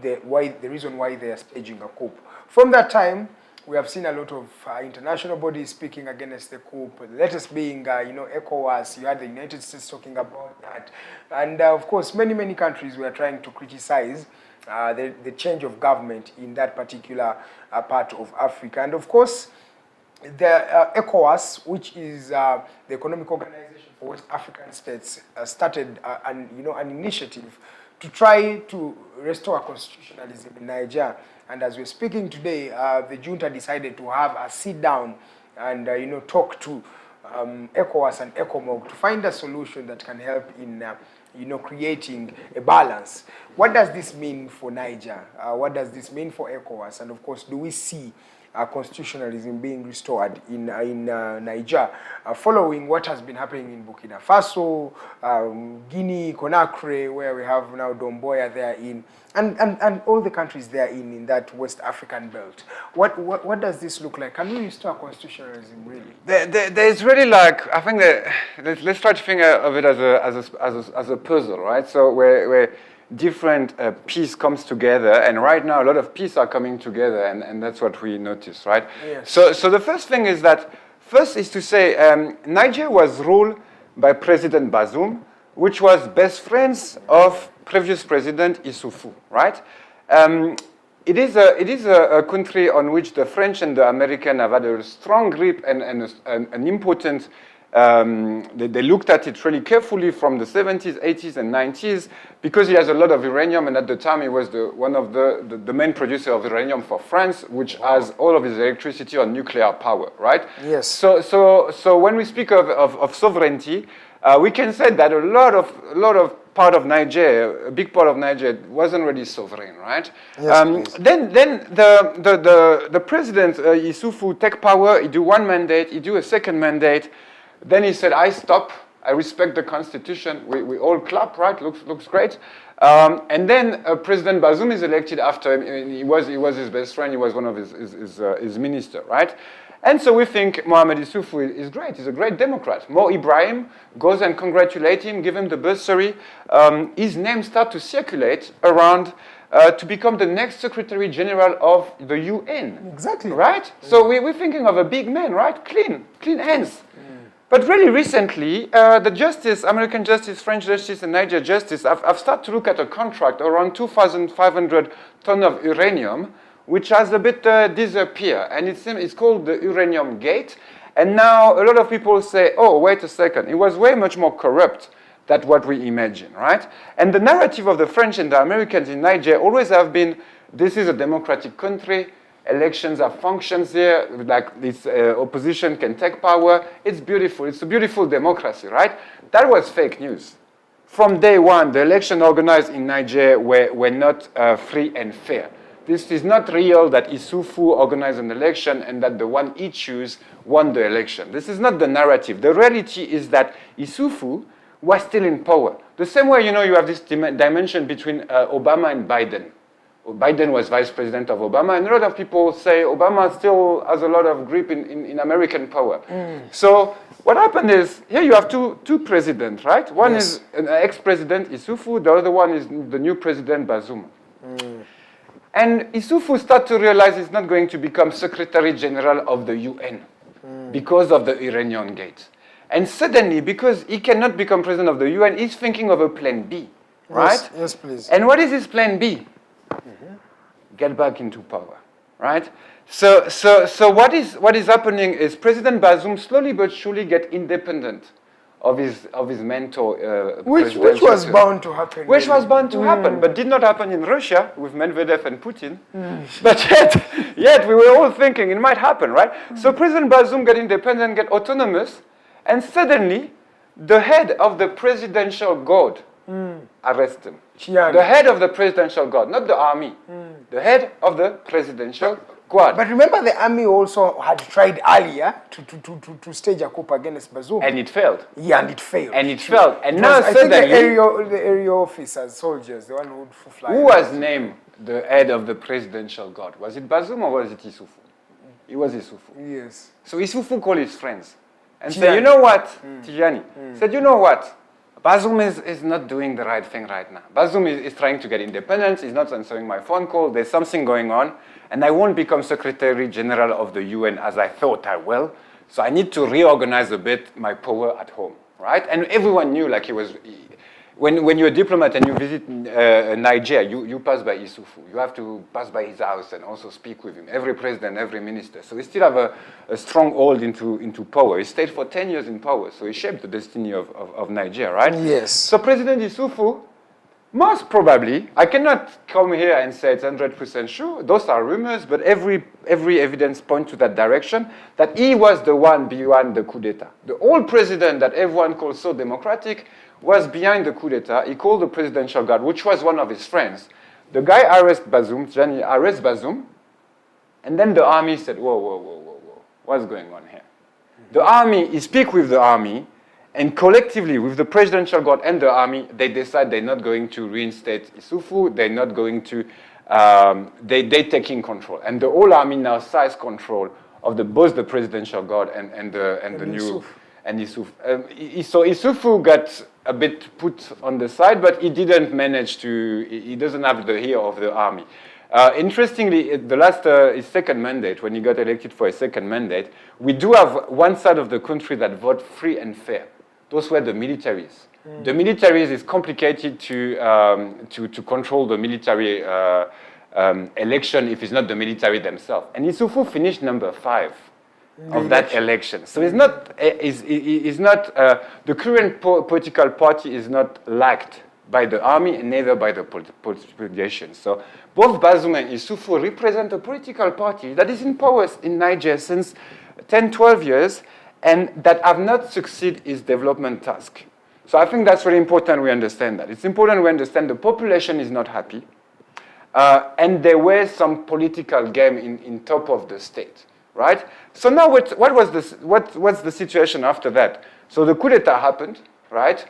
the reason why they are staging a coup. From that time, we have seen a lot of international bodies speaking against the coup, the latest being, ECOWAS. You had the United States talking about that. And of course, many, many countries were trying to criticize the change of government in that particular part of Africa. And of course, the ECOWAS, which is the Economic Organization for West African States, started an initiative to try to restore constitutionalism in Niger. And as we're speaking today, the junta decided to have a sit down and talk to ECOWAS and ECOMOG to find a solution that can help in creating a balance. What does this mean for Niger? What does this mean for ECOWAS? And of course, do we see constitutionalism being restored in Niger, following what has been happening in Burkina Faso, Guinea, Conakry, where we have now Domboya there and all the countries there in that West African belt. What does this look like? Can we restore constitutionalism really? There's really I think that let's try to think of it as a puzzle, right? So where different piece comes together, and right now a lot of pieces are coming together, and that's what we notice, right? Yes. So the first thing is to say Niger was ruled by President Bazoum, which was best friends of previous President Issoufou, right? it is a country on which the French and the American have had a strong grip and an important. They looked at it really carefully from the 70s, 80s, and 90s because he has a lot of uranium, and at the time he was one of the main producer of uranium for France, which has all of his electricity on nuclear power, right? Yes. So when we speak of sovereignty, we can say that a lot of part of Niger, a big part of Niger, wasn't really sovereign, right? Yes, then the president Issoufou take power. He do one mandate. He do a second mandate. Then he said, I stop, I respect the constitution. We all clap, right? Looks great. And then President Bazoum is elected after him. He was his best friend. He was one of his minister, right? And so we think Mohamed Issoufou is great. He's a great Democrat. Mo Ibrahim goes and congratulate him, give him the bursary. His name starts to circulate around to become the next Secretary General of the UN. Exactly. Right? So we're thinking of a big man, right? Clean hands. But really recently, the justice, American justice, French justice, and Niger justice have started to look at a contract around 2,500 tons of uranium, which has a bit disappeared. And it's called the Uranium Gate. And now a lot of people say, oh, wait a second, it was way much more corrupt than what we imagine, right? And the narrative of the French and the Americans in Niger always have been, this is a democratic country, elections have functions here, like this opposition can take power. It's beautiful. It's a beautiful democracy, right? That was fake news. From day one, the election organized in Niger were not free and fair. This is not real that Issoufou organized an election and that the one he chose won the election. This is not the narrative. The reality is that Issoufou was still in power. The same way, you have this dimension between Obama and Biden. Biden was vice president of Obama, and a lot of people say Obama still has a lot of grip in American power. So what happened is, here you have two presidents, right? One is an ex-president, Issoufou, the other one is the new president, Bazoum. And Issoufou started to realize he's not going to become Secretary General of the UN because of the Iranian Gate. And suddenly, because he cannot become president of the UN, he's thinking of a plan B, right? Yes, please. And what is his plan B? Get back into power, right? So what is happening is President Bazoum slowly but surely get independent of his mentor. Which was bound to happen. Which was bound to happen, but did not happen in Russia with Medvedev and Putin. But yet we were all thinking it might happen, right? So President Bazoum got independent, get autonomous, and suddenly the head of the presidential guard arrest him. The head of the presidential guard, not the army. The head of the presidential guard. But remember, the army also had tried earlier to stage a coup against Bazoum. And it failed. Yeah, and it failed. And now suddenly, I think the area officers, soldiers, the one who would fly. Who was named the head of the presidential guard? Was it Bazoum or was it Issoufou? It was Issoufou. Yes. So Issoufou called his friends and said, you know what, Tijani? Said, you know what? Bazoum is not doing the right thing right now. Bazoum is trying to get independence. He's not answering my phone call. There's something going on. And I won't become Secretary General of the UN as I thought I will. So I need to reorganize a bit my power at home, right? And everyone knew, like, when you're a diplomat and you visit Niger, you pass by Issoufou. You have to pass by his house and also speak with him. Every president, every minister. So he still have a strong hold into power. He stayed for 10 years in power, so he shaped the destiny of Niger, right? Yes. So President Issoufou, most probably, I cannot come here and say it's 100% sure. Those are rumors, but every evidence points to that direction, that he was the one behind the coup d'etat. The old president that everyone calls so democratic was behind the coup d'etat. He called the presidential guard, which was one of his friends. The guy arrested Bazoum, Gianni arrested Bazoum, and then the army said, whoa, what's going on here? The army, he speak with the army, and collectively, with the presidential guard and the army, they decide they're not going to reinstate Issoufou, they're not going to, they're taking control. And the whole army now seized control of both the presidential guard and the new, and Issoufou. So Issoufou got a bit put on the side, but he didn't manage to, he doesn't have the ear of the army. Interestingly, the last, his second mandate, when he got elected for his second mandate, we do have one side of the country that vote free and fair. Those were the militaries. The militaries is complicated to control the military election if it's not the military themselves. And Issoufou finished number 5 of that election. So it's not, the current political party is not liked by the army and neither by the politicians. So both Bazoum and Issoufou represent a political party that is in power in Niger since 10, 12 years and that have not succeeded its development task. So I think that's really important we understand that. It's important we understand the population is not happy and there were some political game in top of the state, right? So now what's the situation after that? So the coup d'etat happened, right?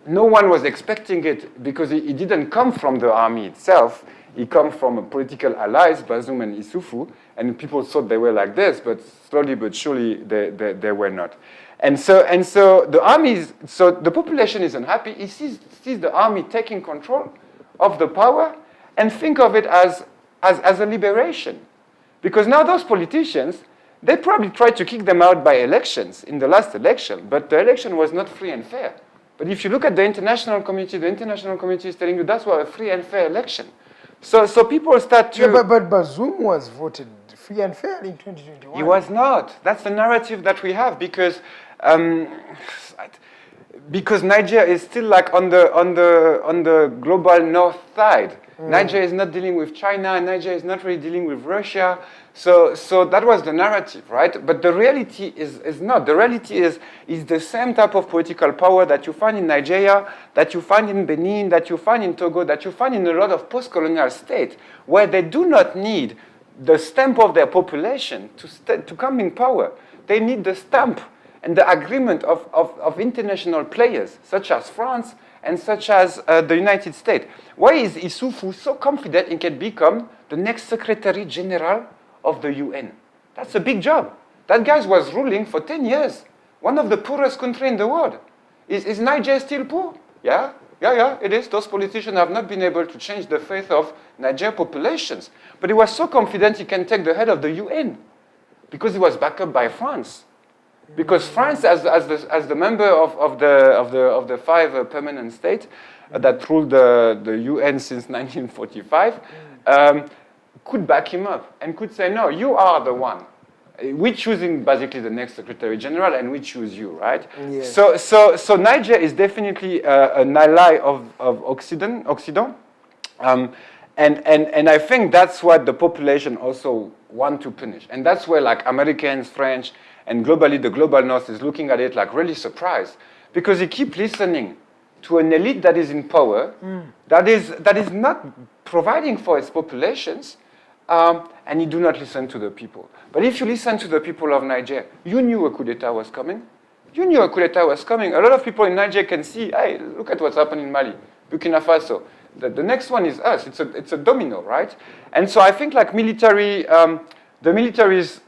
No one was expecting it because it didn't come from the army itself. It came from political allies, Bazoum and Issoufou, and people thought they were like this, but slowly but surely they were not. And so the population is unhappy. It sees the army taking control of the power and think of it as a liberation. Because now those politicians, they probably tried to kick them out by elections in the last election, but the election was not free and fair. But if you look at the international community is telling you that's why a free and fair election. So people start to... Yeah, but Bazoum was voted free and fair in 2021. He was not. That's the narrative that we have because Niger is still like on the global north side. Niger is not dealing with China. Niger is not really dealing with Russia. So that was the narrative, right? But the reality is not. The reality is the same type of political power that you find in Nigeria, that you find in Benin, that you find in Togo, that you find in a lot of post-colonial states, where they do not need the stamp of their population to come in power. They need the stamp and the agreement of international players, such as France and such as the United States. Why is Issoufou so confident he can become the next Secretary General of the UN? That's a big job. That guy was ruling for 10 years. One of the poorest countries in the world. Is Niger still poor? Yeah, it is. Those politicians have not been able to change the fate of Niger populations. But he was so confident he can take the head of the UN because he was backed up by France. Because France, as the member of the 5 permanent states that ruled the UN since 1945, could back him up and could say, no, you are the one. We're choosing basically the next Secretary General and we choose you, right? Yes. So Niger is definitely an ally of Occident. And I think that's what the population also want to punish. And that's where like Americans, French, and globally the global north is looking at it like really surprised. Because you keep listening to an elite that is in power, that is not providing for its populations, and you do not listen to the people. But if you listen to the people of Niger, you knew a coup d'etat was coming. You knew a coup d'etat was coming. A lot of people in Niger can see, hey, look at what's happening in Mali, Burkina Faso. The next one is us. It's a domino, right? And so I think like the militaries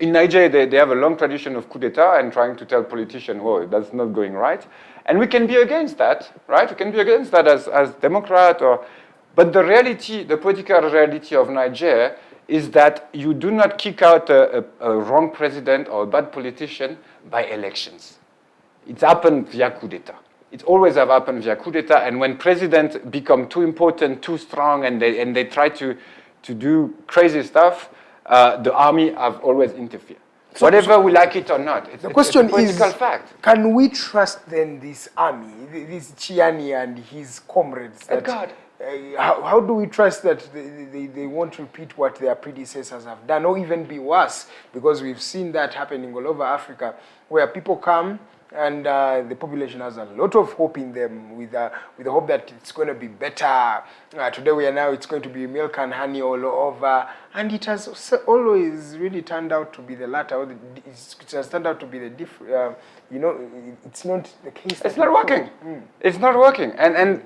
in Niger, they have a long tradition of coup d'etat and trying to tell politicians, whoa, that's not going right. And we can be against that, right? We can be against that as Democrat but the reality, the political reality of Niger is that you do not kick out a wrong president or a bad politician by elections. It's happened via coup d'etat. It always have happened via coup d'etat, and when presidents become too important, too strong, and they try to do crazy stuff, the army have always interfered. So, whether we like it or not, it's a political fact. Can we trust then this army, this Chiani and his comrades? That, God. How do we trust that they won't repeat what their predecessors have done, or even be worse? Because we've seen that happening all over Africa, where people come and the population has a lot of hope in them, with the hope that it's going to be better. Today it's going to be milk and honey all over, and it has always really turned out to be the latter. Or it has turned out to be the different. It's not the case. It's not working. It's not working,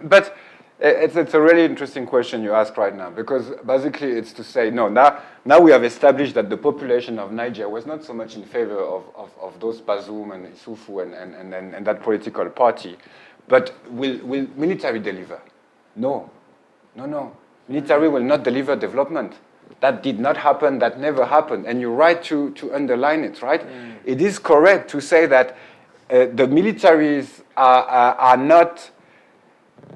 but. It's a really interesting question you ask right now, because basically it's to say, no, now we have established that the population of Niger was not so much in favor of those Bazoum and Issoufou and that political party, but will military deliver? No. Military will not deliver development. That did not happen, that never happened, and you're right to underline it, right? It is correct to say that the militaries are not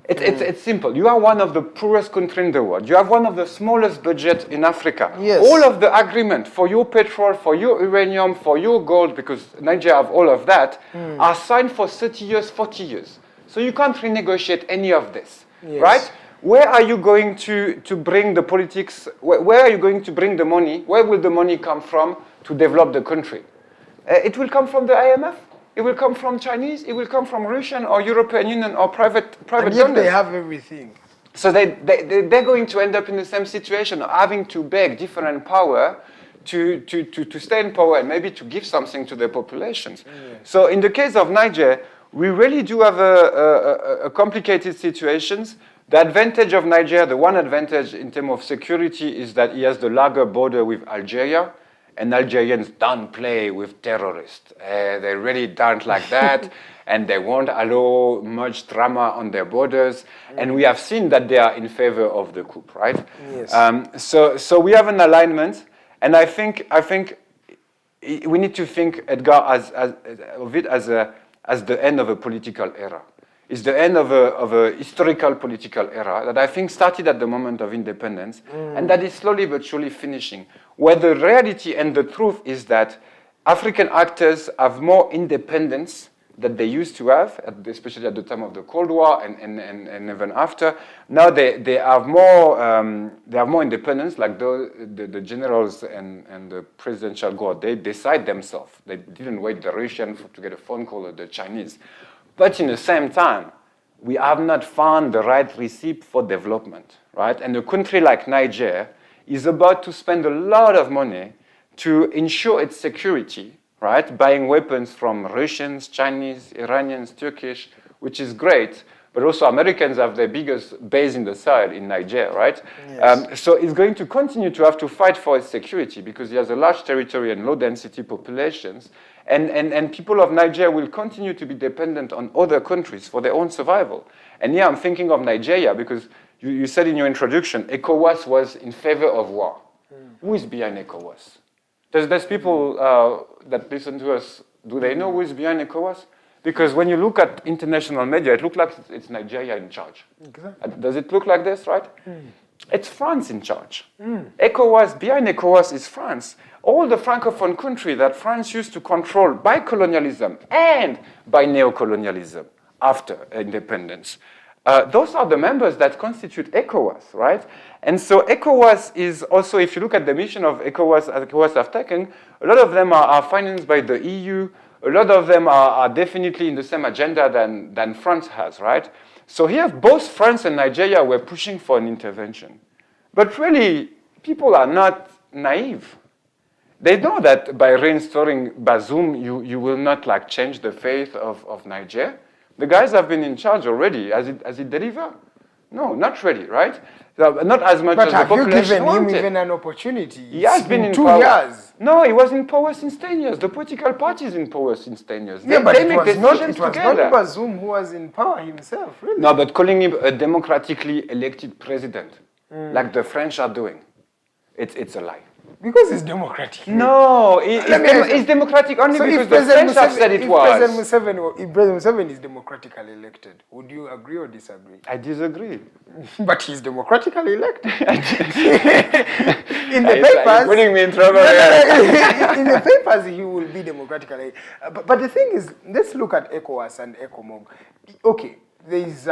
It's simple. You are one of the poorest countries in the world. You have one of the smallest budgets in Africa. Yes. All of the agreement for your petrol, for your uranium, for your gold, because Niger have all of that, are signed for 30 years, 40 years. So you can't renegotiate any of this, right? Where are you going to bring the politics? Where are you going to bring the money? Where will the money come from to develop the country? It will come from the IMF. It will come from Chinese. It will come from Russian or European Union or private And yet donors. they have everything. So they're going to end up in the same situation of having to beg different power to stay in power and maybe to give something to their populations. So in the case of Niger, we really do have a complicated situations. The advantage of Niger, the one advantage in terms of security is that he has the larger border with Algeria, and Algerians don't play with terrorists. They really don't like that, and they won't allow much drama on their borders. And we have seen that they are in favor of the coup, right? Yes. So we have an alignment, and I think we need to think, Edgar, of it as the end of a political era. It's the end of a historical political era that I think started at the moment of independence, and that is slowly but surely finishing. Where the reality and the truth is that African actors have more independence than they used to have, especially at the time of the Cold War and even after. Now they have more independence, like the generals and the presidential guard. They decide themselves. They didn't wait the Russian to get a phone call or the Chinese. But in the same time, we have not found the right recipe for development, right? And a country like Niger is about to spend a lot of money to ensure its security, right? Buying weapons from Russians, Chinese, Iranians, Turkish, which is great. But also Americans have their biggest base in the Sahel in Niger, right? Yes. So it's going to continue to have to fight for its security because it has a large territory and low density populations. And people of Niger will continue to be dependent on other countries for their own survival. And here I'm thinking of Nigeria because you said in your introduction, ECOWAS was in favor of war. Who is behind ECOWAS? There's people that listen to us, do they know who is behind ECOWAS? Because when you look at international media, it looks like it's Nigeria in charge. Exactly. Does it look like this, right? It's France in charge. ECOWAS, behind ECOWAS is France. All the Francophone countries that France used to control by colonialism and by neocolonialism after independence. Those are the members that constitute ECOWAS, right? And so ECOWAS is also, if you look at the mission of ECOWAS have taken, a lot of them are financed by the EU. A lot of them are definitely in the same agenda than France has, right? So here, both France and Nigeria were pushing for an intervention. But really, people are not naive. They know that by reinstalling Bazoum, you will not like change the fate of Niger. The guys have been in charge already. Has it delivered? No, not really, right? Not as much as the population But have you given him wanted. even an opportunity? He has been in 2 power. years. No, he was in power since 10 years. The political party is in power since 10 years. Yeah, but they it make was not decisions not together. Bazoum who was in power himself, really. No, but calling him a democratically elected president, like the French are doing, it's a lie. Because it's democratic. No, it's democratic only So because if the President French have said it if was. President Museveni is democratically elected, would you agree or disagree? I disagree. But he's democratically elected. In the You're papers, putting me in trouble. in the papers, he will be democratically. But the thing is, let's look at ECOWAS and ECOMOG. Okay, there is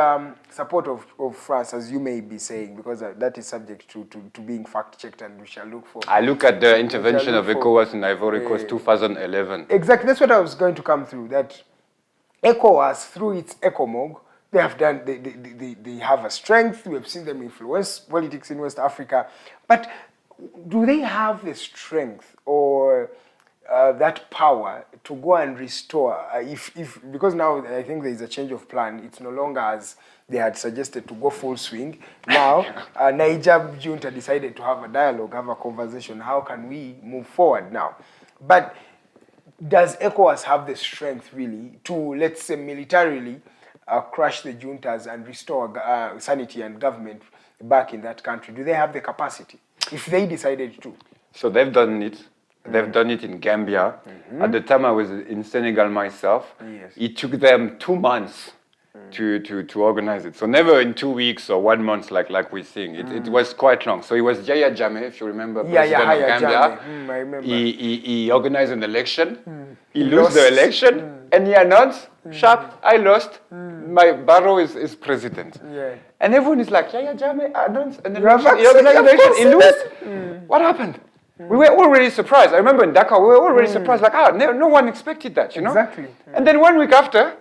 support of France, as you may be saying, because that is subject to being fact-checked, and we shall look for... I look at the intervention of look for- ECOWAS in Ivory Coast 2011. Exactly, that's what I was going to come through, that ECOWAS, through its ECOMOG, they have done, they have a strength. We have seen them influence politics in West Africa. But do they have the strength or that power to go and restore? Because now I think there is a change of plan. It's no longer as they had suggested to go full swing. Now, Niger junta decided to have a dialogue, have a conversation. How can we move forward now? But does ECOWAS have the strength really to, let's say, militarily crush the juntas and restore sanity and government back in that country? Do they have the capacity if they decided to? So they've done it. They've done it in Gambia. At the time I was in Senegal myself. Yes. It took them 2 months to organize it. So never in 2 weeks or 1 month like we're seeing. It was quite long. So it was Yahya Jammeh, if you remember, president of Gambia. I remember. He organized an election. He lost the election, and he announced, "Sharp, I lost. My Barrow is president." Yeah. And everyone is like, "Yahya Jammeh announced an You have election. He access, organized an of election. course, He lost. What happened?" We were already surprised. I remember in Dakar, we were already surprised. Like, no one expected that, you know? Exactly. And then 1 week after,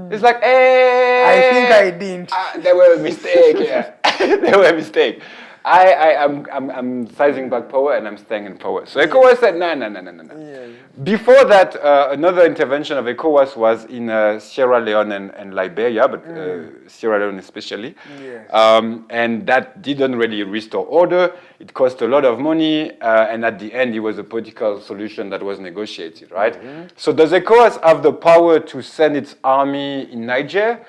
it's like, hey, I think I didn't. There were a mistake here. There were a mistake. I'm sizing back power and I'm staying in power. So ECOWAS said, no. Yeah. Before that, another intervention of ECOWAS was in Sierra Leone and Liberia, but Sierra Leone especially. Yes. And that didn't really restore order. It cost a lot of money, and at the end, it was a political solution that was negotiated, right? So does ECOWAS have the power to send its army in Niger?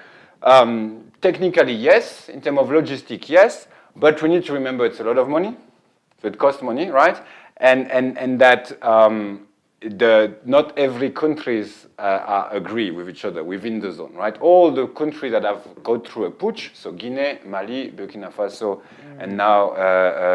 Technically, yes. In terms of logistics, yes. But we need to remember it's a lot of money, so it costs money, right? And that not every countries agree with each other within the zone, right? All the countries that have gone through a putsch, so Guinea, Mali, Burkina Faso, and now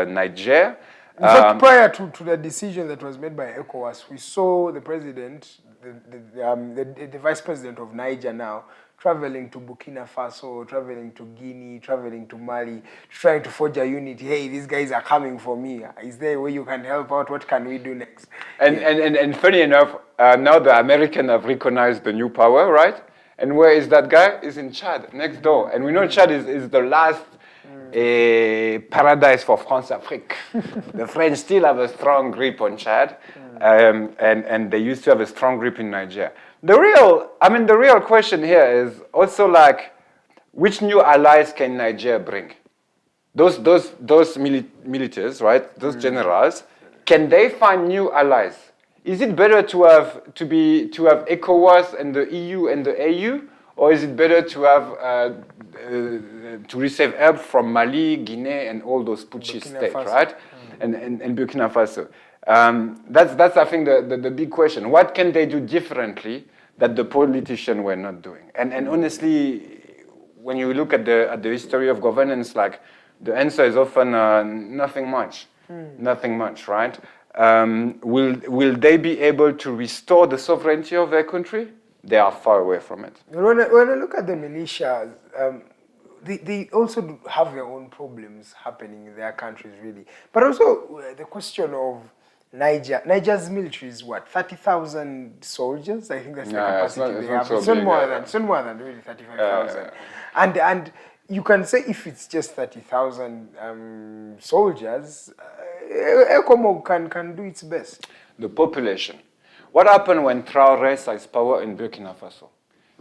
Niger. In fact, prior to the decision that was made by ECOWAS, we saw the president, the vice president of Niger now, traveling to Burkina Faso, traveling to Guinea, traveling to Mali, trying to forge a unity. Hey, these guys are coming for me. Is there a way you can help out? What can we do next? And funny enough, now the Americans have recognized the new power, right? And where is that guy? He's in Chad, next door. And we know Chad is the last paradise for France-Afrique. The French still have a strong grip on Chad, and they used to have a strong grip in Niger. The real question here is also like, which new allies can Niger bring? Those militaries, right? Those generals, can they find new allies? Is it better to have ECOWAS and the EU and the AU, or is it better to have to receive help from Mali, Guinea, and all those putschist states, right? And Burkina Faso. That's I think the big question. What can they do differently that the politicians were not doing? And honestly, when you look at the history of governance, like the answer is often nothing much, nothing much, right? Will they be able to restore the sovereignty of their country? They are far away from it. When I look at the militias, they also have their own problems happening in their countries, really. But also the question of Niger's military is what, 30,000 soldiers? I think that's the capacity they have. It's not more than really 35,000. And you can say if it's just 30,000 soldiers, ECOMOG can do its best. The population. What happened when Traoré seized power in Burkina Faso?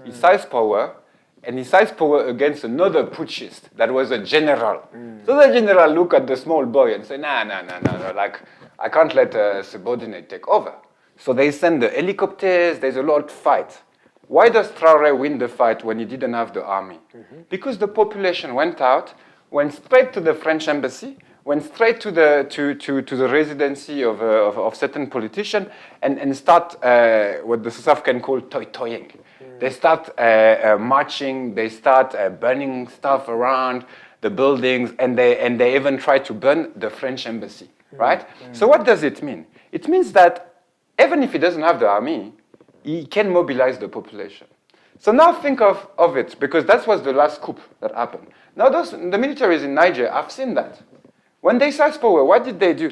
He seized power, and he seized power against another putschist that was a general. So the general looked at the small boy and said, no, like, I can't let a subordinate take over. So they send the helicopters, there's a lot of fight. Why does Traoré win the fight when he didn't have the army? Because the population went out, went straight to the French embassy, went straight to the residency of certain politicians and start what the South can call toying. They start marching, they start burning stuff around the buildings, and they even try to burn the French embassy, right? So what does it mean? It means that even if he doesn't have the army, he can mobilize the population. So now think of it, because that was the last coup that happened. Now the militaries in Niger have seen that. When they seized power, what did they do?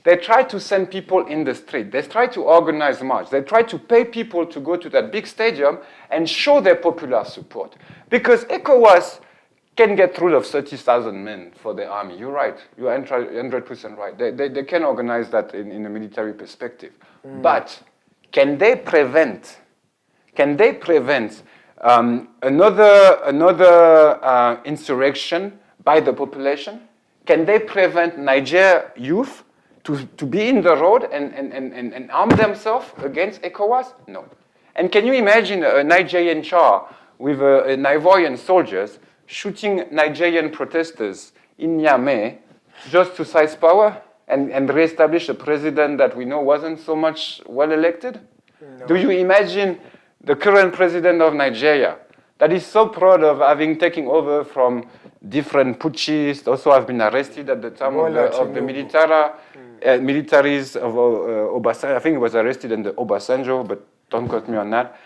They tried to send people in the street. They tried to organize march. They tried to pay people to go to that big stadium and show their popular support. Because ECOWAS can get rid of 30,000 men for the army. You're right. You're 100% right. They can organize that in a military perspective. But can they prevent another insurrection by the population? Can they prevent Niger youth to be in the road and arm themselves against ECOWAS? No. And can you imagine a Nigerian Char with Ivorian soldiers shooting Nigerian protesters in Niamey just to seize power and reestablish a president that we know wasn't so much well elected? No. Do you imagine the current president of Nigeria that is so proud of having taken over from different putschists, also have been arrested at the time of the militaries of Obasanjo. I think he was arrested in the Obasanjo, but don't quote me on that.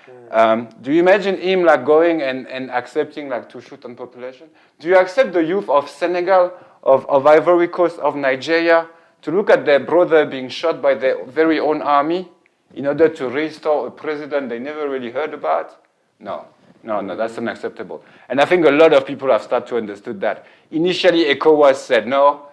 Do you imagine him like going and accepting like to shoot on population? Do you accept the youth of Senegal, of Ivory Coast, of Nigeria, to look at their brother being shot by their very own army in order to restore a president they never really heard about? No, that's unacceptable. And I think a lot of people have started to understand that. Initially, ECOWAS said, no,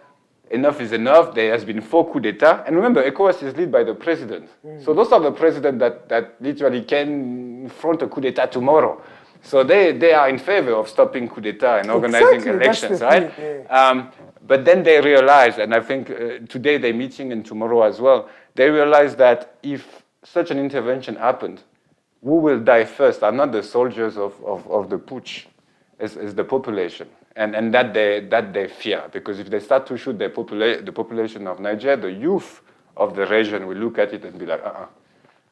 enough is enough. There has been 4 coups d'etat. And remember, ECOWAS is led by the president. So those are the presidents that literally can front a coup d'etat tomorrow. So they are in favor of stopping coup d'etat and organizing elections, right? Yeah. But then they realized, and I think today they're meeting and tomorrow as well, they realized that if such an intervention happened, who will die first are not the soldiers of the putsch, it's the population. And that they fear, because if they start to shoot the population of Niger, the youth of the region will look at it and be like,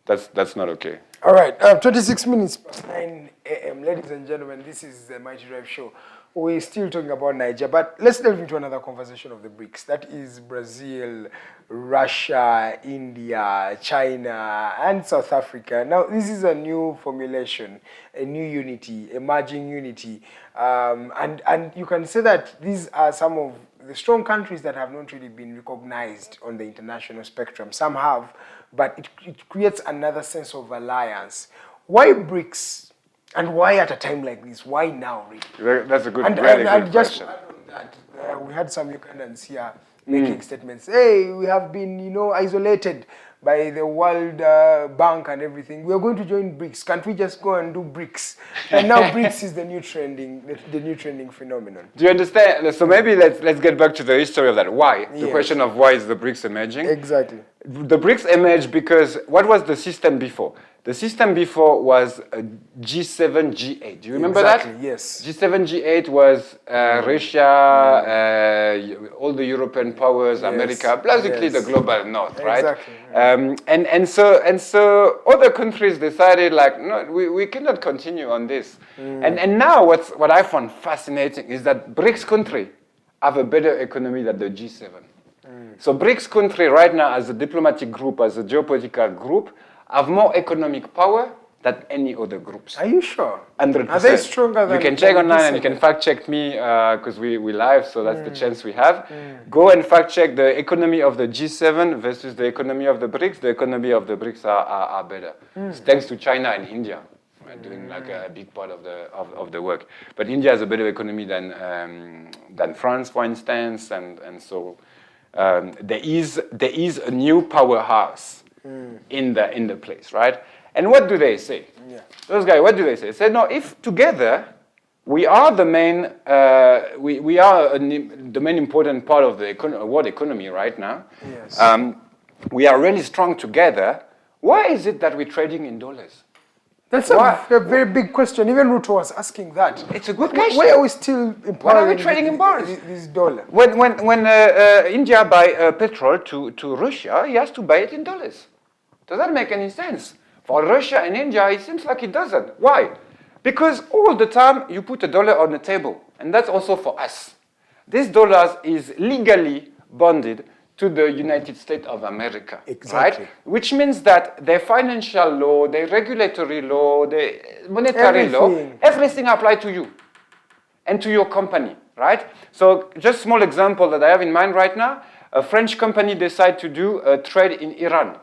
that's not okay. All right, 26 minutes past 9 a.m. Ladies and gentlemen, this is the Mighty Drive Show. We're still talking about Niger, but let's delve into another conversation of the BRICS. That is Brazil, Russia, India, China, and South Africa. Now, this is a new formulation, a new unity, emerging unity. And you can say that these are some of the strong countries that have not really been recognized on the international spectrum. Some have, but it creates another sense of alliance. Why BRICS? And why at a time like this? Why now, really? That's a good, really good question. We had some Ugandans here making statements. Hey, we have been, isolated by the World Bank and everything. We are going to join BRICS. Can't we just go and do BRICS? And now BRICS is the new trending phenomenon. Do you understand? So maybe let's get back to the history of that. Why? The question of why is the BRICS emerging? Exactly. The BRICS emerged because what was the system before? The system before was G7, G8. Do you remember that? Yes. G7, G8 was Russia, all the European powers, America, basically the global north, right? Exactly. And so other countries decided like, no, we cannot continue on this. And now what I found fascinating is that BRICS countries have a better economy than the G7. So BRICS country right now as a diplomatic group, as a geopolitical group, have more economic power than any other groups. Are you sure? 100%. Are they stronger than? You can check online and you can fact check me because we live, so that's the chance we have. Go and fact check the economy of the G7 versus the economy of the BRICS. The economy of the BRICS are better. It's thanks to China and India. Doing like a big part of the work. But India has a better economy than France, for instance, and so there is a new powerhouse in the place, right? And what do they say? Those guys, what do they say? They say, no, if together we are the main the main important part of the world economy right now. Yes. We are really strong together. Why is it that we're trading in dollars? That's a very big question. Even Ruto was asking that. It's a good question. Why are we still Why are we trading in dollars? This dollar. When India buy petrol to Russia, he has to buy it in dollars. Does that make any sense? For Russia and India, it seems like it doesn't. Why? Because all the time you put a dollar on the table, and that's also for us. This dollar is legally bonded to the United States of America, exactly. Right? Which means that their financial law, their regulatory law, their monetary law, everything applies to you and to your company, right? So just a small example that I have in mind right now, a French company decided to do a trade in Iran.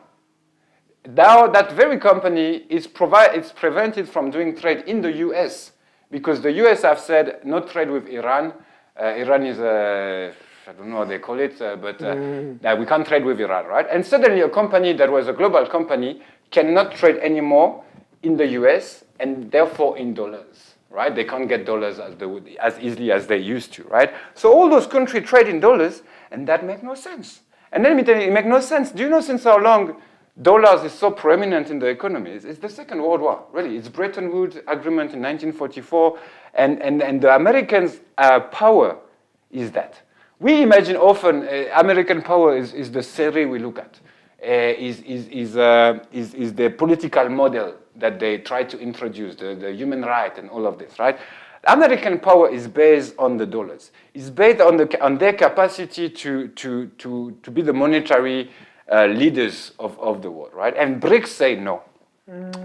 Now that very company is prevented from doing trade in the US because the US have said no trade with Iran. Iran is I don't know what they call it, but we can't trade with Iran, right? And suddenly a company that was a global company cannot trade anymore in the US and therefore in dollars, right? They can't get dollars as easily as they used to, right? So all those countries trade in dollars and that makes no sense. And let me tell you, it makes no sense. Do you know since how long dollars is so prominent in the economy? It's the Second World War, really. It's Bretton Woods Agreement in 1944 and the Americans' power is that. We imagine often American power is the theory we look at, is the political model that they try to introduce, the human right and all of this, right? American power is based on the dollars. It's based on their capacity to be the monetary leaders of the world, right? And BRICS say no.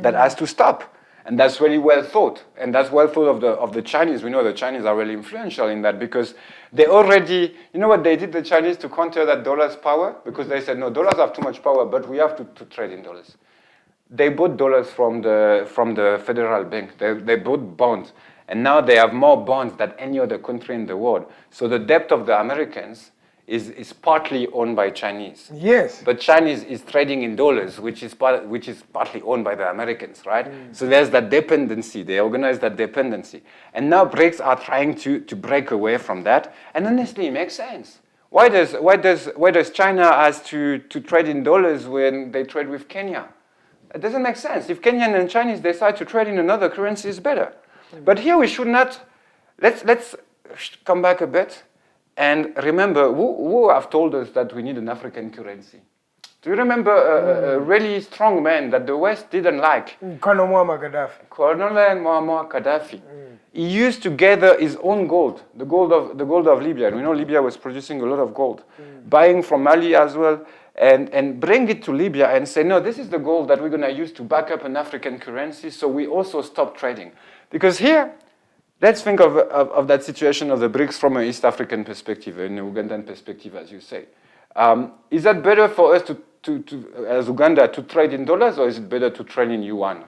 That has to stop. And that's really well thought. And that's well thought of the Chinese. We know the Chinese are really influential in that because they already, you know what they did, the Chinese, to counter that dollar's power? Because they said, no, dollars have too much power, but we have to trade in dollars. They bought dollars from the federal bank. They bought bonds. And now they have more bonds than any other country in the world. So the debt of the Americans is partly owned by Chinese. Yes. But Chinese is trading in dollars, which is partly owned by the Americans, right? So there's that dependency. They organize that dependency. And now BRICS are trying to break away from that. And honestly, it makes sense. Why does China has to trade in dollars when they trade with Kenya? It doesn't make sense. If Kenyan and Chinese decide to trade in another currency, it's better. But here we should not. Let's come back a bit. And remember, who have told us that we need an African currency? Do you remember a really strong man that the West didn't like? Colonel Muammar Gaddafi. Colonel Muammar Gaddafi. He used to gather his own gold, the gold of Libya. And we know Libya was producing a lot of gold, buying from Mali as well, and bring it to Libya and say, no, this is the gold that we're going to use to back up an African currency, so we also stop trading. Because here, let's think of that situation of the BRICS from an East African perspective, an Ugandan perspective, as you say. Is that better for us as Uganda to trade in dollars, or is it better to trade in yuan?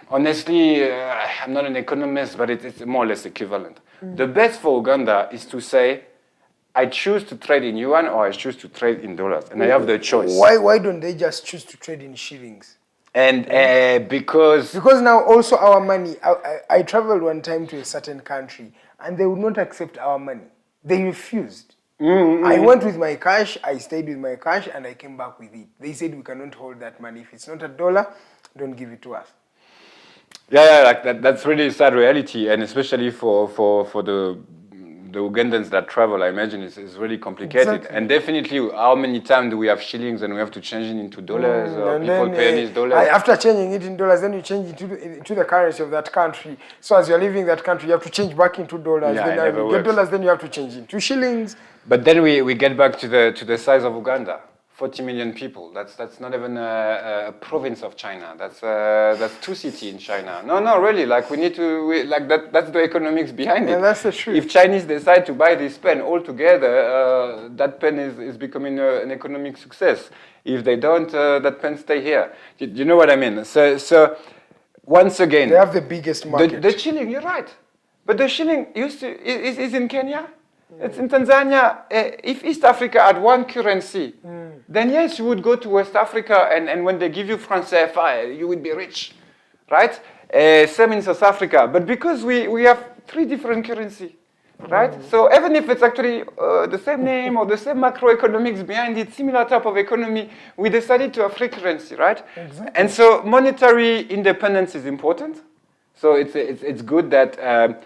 Honestly, I'm not an economist, but it's more or less equivalent. The best for Uganda is to say, I choose to trade in yuan or I choose to trade in dollars, and I have the choice. Why don't they just choose to trade in shillings? And because now also our money, I traveled one time to a certain country and they would not accept our money. They refused. I went with my cash, I stayed with my cash, and I came back with it. They said we cannot hold that money. If it's not $1, don't give it to us. Yeah, like that's really a sad reality, and especially for the Ugandans that travel, I imagine it's really complicated. Exactly. And definitely, how many times do we have shillings and we have to change it into dollars, or and people then, paying these dollars? After changing it in dollars, then you change it to the currency of that country. So as you're leaving that country, you have to change back into dollars. Yeah, then it never you get works. dollars, then you have to change into shillings. But then we get back to the size of Uganda. 40 million people. That's not even a province of China. That's 2 cities in China. No, really. Like we need to that's the economics behind it. And that's the truth. If Chinese decide to buy this pen altogether, that pen is becoming an economic success. If they don't, that pen stay here. You know what I mean? So once again, They have the biggest market. the shilling. You're right, but the shilling is in Kenya. It's in Tanzania. If East Africa had one currency, then yes, you would go to West Africa, and when they give you franc CFA, you would be rich, right? Same in South Africa. But because we have 3 different currencies, right? So even if it's actually the same name or the same macroeconomics behind it, similar type of economy, we decided to have 3 currency, right? Exactly. And so monetary independence is important. So it's good that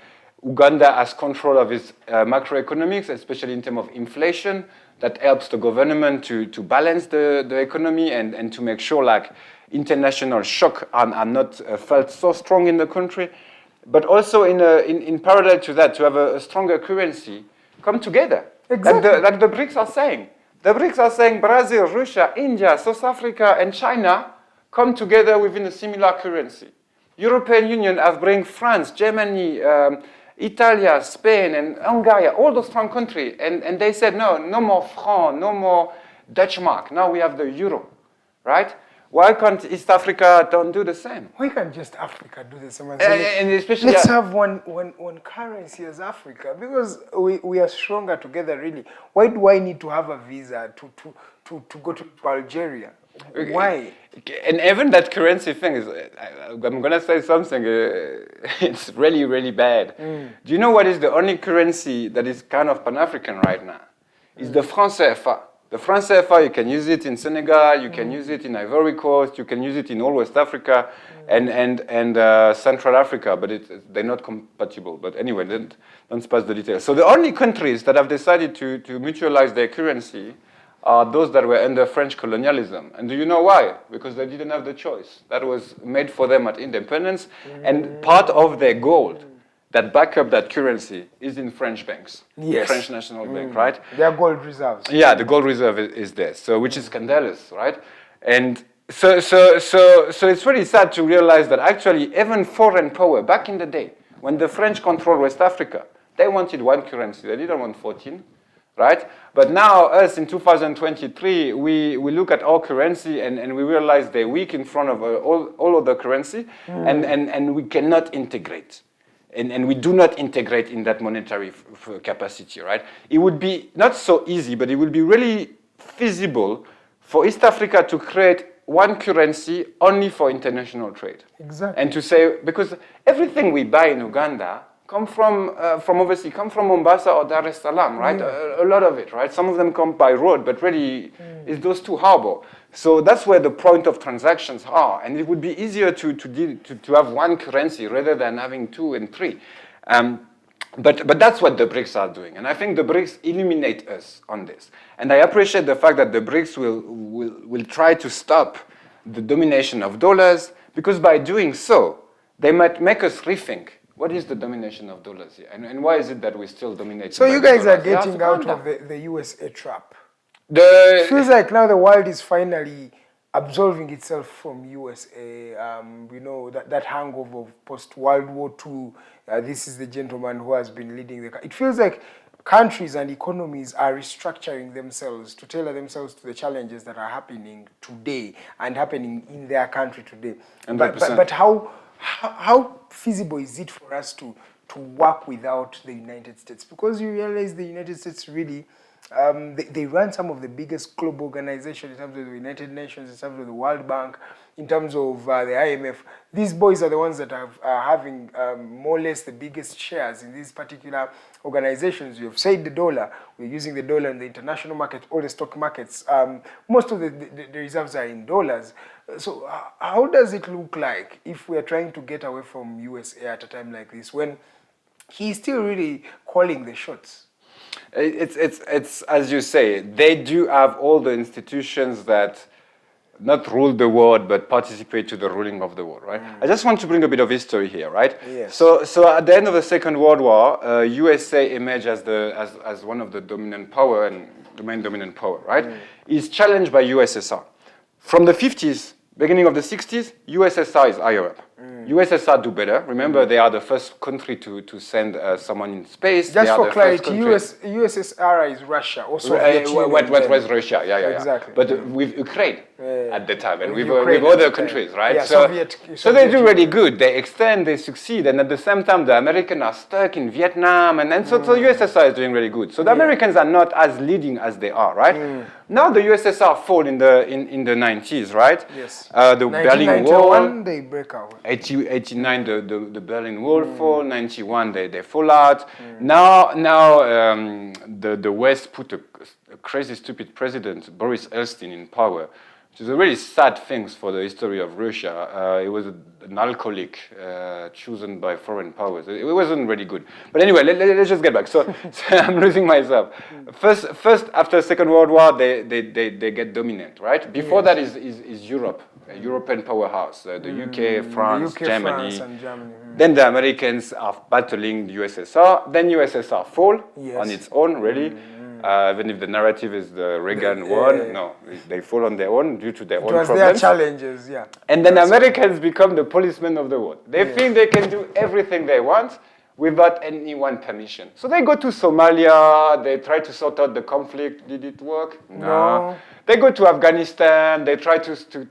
Uganda has control of its macroeconomics, especially in terms of inflation. That helps the government to balance the economy and to make sure like international shock are not felt so strong in the country. But also in parallel to that, to have a stronger currency come together. Exactly. Like the BRICS are saying. The BRICS are saying Brazil, Russia, India, South Africa, and China come together within a similar currency. European Union have bring France, Germany, Italy, Spain, and Hungary, all those strong countries, and they said, no more franc, no more Dutch mark. Now we have the euro, right? Why can't East Africa don't do the same? Why can't just Africa do the same? And especially, let's have one currency as Africa, because we are stronger together, really. Why do I need to have a visa to go to Algeria? Why? And even that currency thing is, I'm going to say something, it's really, really bad. Do you know what is the only currency that is kind of Pan-African right now? It's the franc CFA. The franc CFA, you can use it in Senegal, you can use it in Ivory Coast, you can use it in all West Africa and Central Africa, but they're not compatible. But anyway, don't pass the details. So the only countries that have decided to mutualize their currency are those that were under French colonialism. And do you know why? Because they didn't have the choice. That was made for them at independence. And part of their gold that back up that currency is in French banks. Yes. French National Bank, right? Their gold reserves. Yeah, the gold reserve is there. So, which is scandalous, right? And so it's really sad to realize that actually even foreign power, back in the day, when the French controlled West Africa, they wanted one currency. They didn't want 14. Right? But now, us in 2023, we look at our currency and we realize they're weak in front of all other currency, and we cannot integrate. And we do not integrate in that monetary capacity, right? It would be not so easy, but it would be really feasible for East Africa to create one currency only for international trade. Exactly. And to say, because everything we buy in Uganda come from overseas, come from Mombasa or Dar es Salaam, right? A lot of it, right? Some of them come by road, but really it's those two harbor. So that's where the point of transactions are, and it would be easier to have one currency rather than having 2 and 3. But that's what the BRICS are doing, and I think the BRICS illuminate us on this. And I appreciate the fact that the BRICS will try to stop the domination of dollars, because by doing so, they might make us rethink. What is the domination of dollars here? And why is it that we still dominate? So you guys are getting out of the USA trap. It feels like now the world is finally absolving itself from USA. You know, that hangover of post-World War II. This is the gentleman who has been leading the country. It feels like countries and economies are restructuring themselves to tailor themselves to the challenges that are happening today and happening in their country today. But how feasible is it for us to work without the United States? Because you realize the United States really, they run some of the biggest global organizations in terms of the United Nations, in terms of the World Bank, in terms of the IMF. These boys are the ones that are having more or less the biggest shares in these particular organizations. You have said the dollar. We're using the dollar in the international market, all the stock markets. Most of the reserves are in dollars. So how does it look like if we're trying to get away from USA at a time like this, when he's still really calling the shots? It's as you say, they do have all the institutions that not rule the world, but participate to the ruling of the world, right? I just want to bring a bit of history here, right? Yes. So at the end of the Second World War, USA emerged as one of the dominant power and the main dominant power, right? Is challenged by USSR. From the 50s, beginning of the 60s, USSR is higher up. USSR do better. Remember, they are the first country to send someone in space. Just for clarity, USSR is Russia, also what was Russia? Yeah. Exactly. But with Ukraine at the time, and with Ukraine other countries, right? Yeah, so they do really good. They extend, they succeed, and at the same time, the Americans are stuck in Vietnam, and so USSR is doing really good. So the Americans are not as leading as they are, right? Now the USSR fall in the 90s, right? Yes. The Berlin Wall. They break out. 89, the Berlin Wall fall. 91, they fall out. Now, the West put a crazy, stupid president, Boris Yeltsin, in power, which is a really sad thing for the history of Russia. He was an alcoholic chosen by foreign powers. It wasn't really good. But anyway, let's just get back. So I'm losing myself. First, after Second World War, they get dominant, right? Before that is Europe, a European powerhouse, the UK, France, Germany. France and Germany. Then the Americans are battling the USSR. Then USSR fall on its own, really. Even if the narrative is the Reagan won, no, they fall on their own due to their own problems. It was their challenges, yeah. And then Americans become the policemen of the world. They think they can do everything they want without anyone's permission. So they go to Somalia, they try to sort out the conflict. Did it work? No. They go to Afghanistan, they try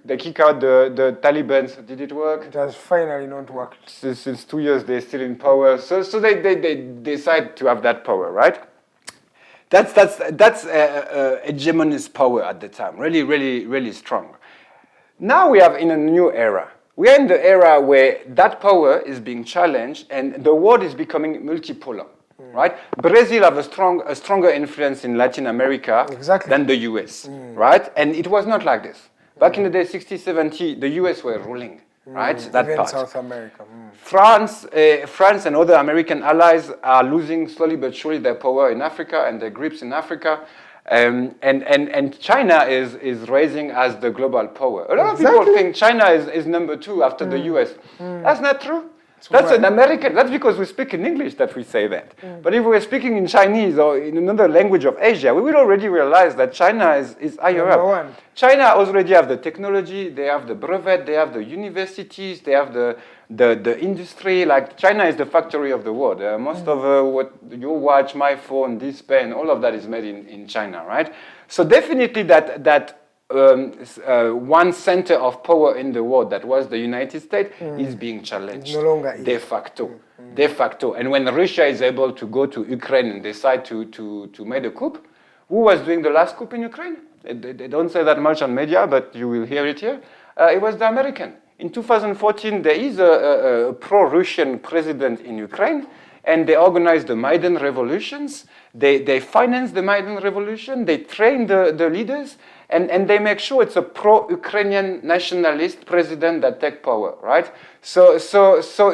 they kick out the Taliban. Did it work? It has finally not worked. Since 2 years, they're still in power. So they decide to have that power, right? That's hegemonist power at the time, really, really, really strong. Now we are in a new era. We are in the era where that power is being challenged and the world is becoming multipolar, right? Brazil have a stronger influence in Latin America than the US, right? And it was not like this. Back in the day, 60, 70, the US were ruling. Right, that even part. South America. France and other American allies are losing slowly but surely their power in Africa and their grips in Africa. And China is rising as the global power. A lot of people think China is number 2 after the US. That's not true. That's an American, that's because we speak in English that we say that. But if we're speaking in Chinese or in another language of Asia, we will already realize that China is higher up. China already have the technology, they have the brevet, they have the universities, they have the industry. Like China is the factory of the world. Most of what your watch, my phone, this pen, all of that is made in China, right? So definitely that one center of power in the world that was the United States is being challenged. No longer de facto. De facto. And when Russia is able to go to Ukraine and decide to make a coup, who was doing the last coup in Ukraine? They don't say that much on media, but you will hear it here. It was the American. In 2014, there is a pro-Russian president in Ukraine, and they organized the Maidan revolutions. They financed the Maidan revolution. They trained the leaders. And they make sure it's a pro-Ukrainian nationalist president that take power, right? So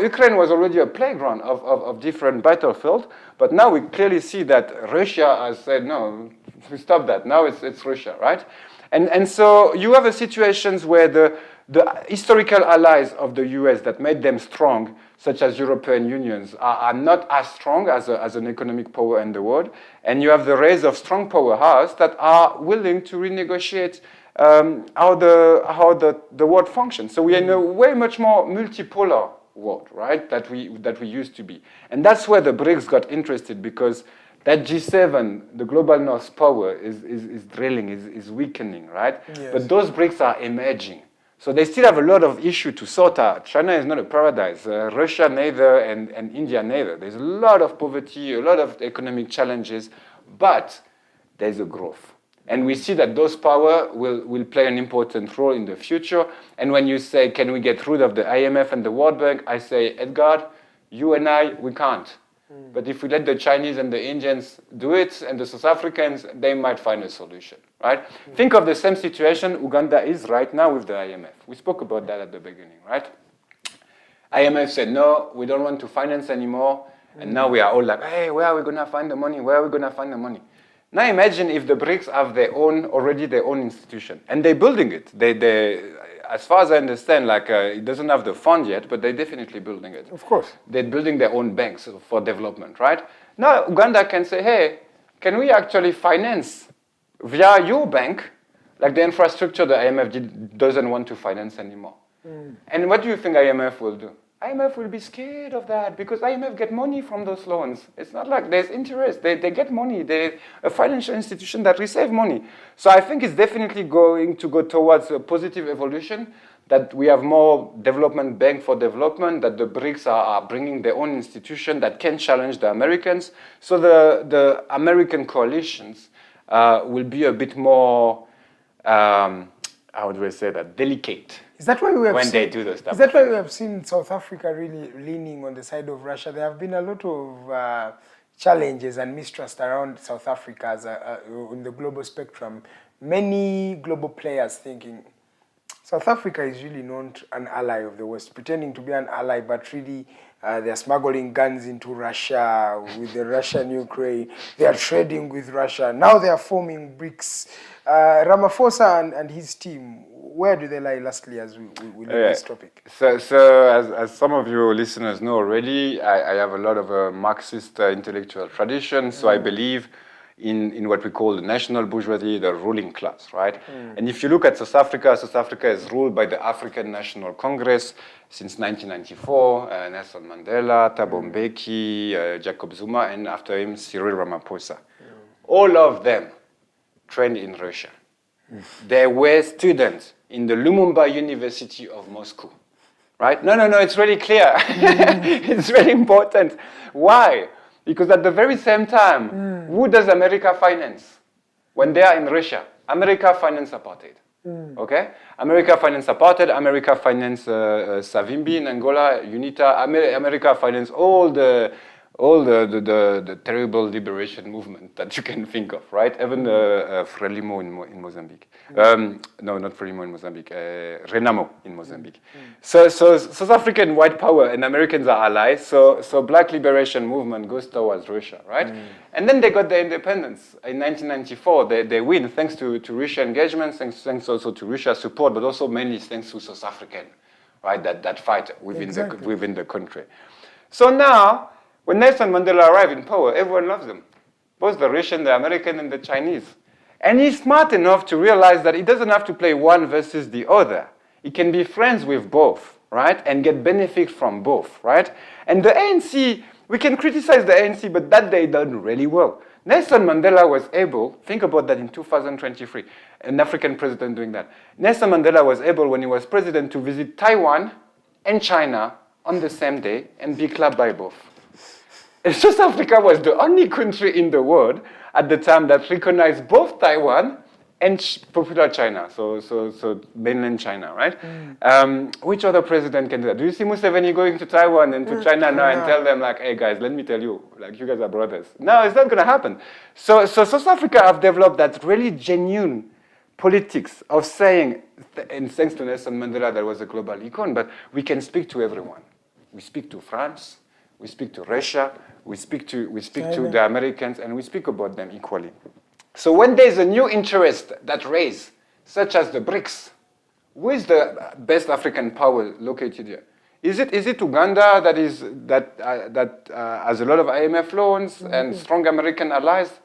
Ukraine was already a playground of different battlefields, but now we clearly see that Russia has said, no, we stop that. Now it's Russia, right? And so you have a situations where the historical allies of the US that made them strong, such as European unions, are not as strong as an economic power in the world. And you have the rise of strong powerhouses that are willing to renegotiate how the world functions. So we are in a way much more multipolar world, right, that we used to be. And that's where the BRICS got interested, because that G7, the global North power, is drilling, is weakening, right? Yes. But those BRICS are emerging. So they still have a lot of issue to sort out. China is not a paradise. Russia neither, and India neither. There's a lot of poverty, a lot of economic challenges, but there's a growth. And we see that those power will play an important role in the future. And when you say, can we get rid of the IMF and the World Bank? I say, Edgar, you and I, we can't. But if we let the Chinese and the Indians do it, and the South Africans, they might find a solution, right? Think of the same situation Uganda is right now with the IMF. We spoke about that at the beginning, right? IMF said, no, we don't want to finance anymore. And now we are all like, hey, where are we going to find the money? Where are we going to find the money? Now imagine if the BRICS have already their own institution, and they're building it. They as far as I understand, like it doesn't have the fund yet, but they're definitely building it. Of course. They're building their own banks for development, right? Now Uganda can say, hey, can we actually finance via your bank, like the infrastructure the IMF doesn't want to finance anymore? And what do you think IMF will do? IMF will be scared of that because IMF get money from those loans. It's not like there's interest. They get money. They're a financial institution that receive money. So I think it's definitely going to go towards a positive evolution, that we have more development bank for development, that the BRICS are bringing their own institution that can challenge the Americans. So the American coalitions will be a bit more, how do I say that, delicate. Is that why we have when they do those stuff? Is that why we have seen South Africa really leaning on the side of Russia? There have been a lot of challenges and mistrust around South Africa as on the global spectrum. Many global players thinking South Africa is really not an ally of the West, pretending to be an ally, but really they're smuggling guns into Russia with the Russian-Ukraine. They are trading with Russia. Now they are forming BRICS. Ramaphosa and his team, where do they lie lastly as we leave this topic? So as some of your listeners know already, I have a lot of a Marxist intellectual tradition, so I believe in what we call the national bourgeoisie, the ruling class, right? And if you look at South Africa is ruled by the African National Congress since 1994, Nelson Mandela, Thabo Mbeki, Jacob Zuma, and after him, Cyril Ramaphosa. All of them trained in Russia. They were students in the Lumumba University of Moscow, right? No, it's really clear. It's very important. Why? Because at the very same time, who does America finance? When they are in Russia, America finance apartheid. Okay? America finance apartheid, America finance Savimbi in Angola, UNITA, America finance all the all the terrible liberation movement that you can think of, right? Even Frelimo in Mozambique. No, not Frelimo in Mozambique. Renamo in Mozambique. So South African white power and Americans are allies. So black liberation movement goes towards Russia, right? And then they got their independence in 1994. They win thanks to Russian engagement, thanks also to Russia's support, but also mainly thanks to South African, right? That fight within the country. So now, when Nelson Mandela arrived in power, everyone loves him, both the Russian, the American, and the Chinese. And he's smart enough to realize that he doesn't have to play one versus the other. He can be friends with both, right, and get benefit from both, right? And the ANC, we can criticize the ANC, but that they done really well. Nelson Mandela was able, think about that in 2023, an African president doing that. Nelson Mandela was able, when he was president, to visit Taiwan and China on the same day and be clapped by both. And South Africa was the only country in the world at the time that recognized both Taiwan and popular China, so mainland China, right? Which other president can do that? Do you see Museveni going to Taiwan and to China now and tell them, like, hey guys, let me tell you, like, you guys are brothers? No, it's not going to happen. So South Africa have developed that really genuine politics of saying, and thanks to Nelson Mandela, that was a global icon, but we can speak to everyone. We speak to France, we speak to Russia, we speak to the Americans, and we speak about them equally. So when there's a new interest that raise, such as the BRICS, who is the best African power located here? Is it Uganda that has a lot of IMF loans and strong American allies?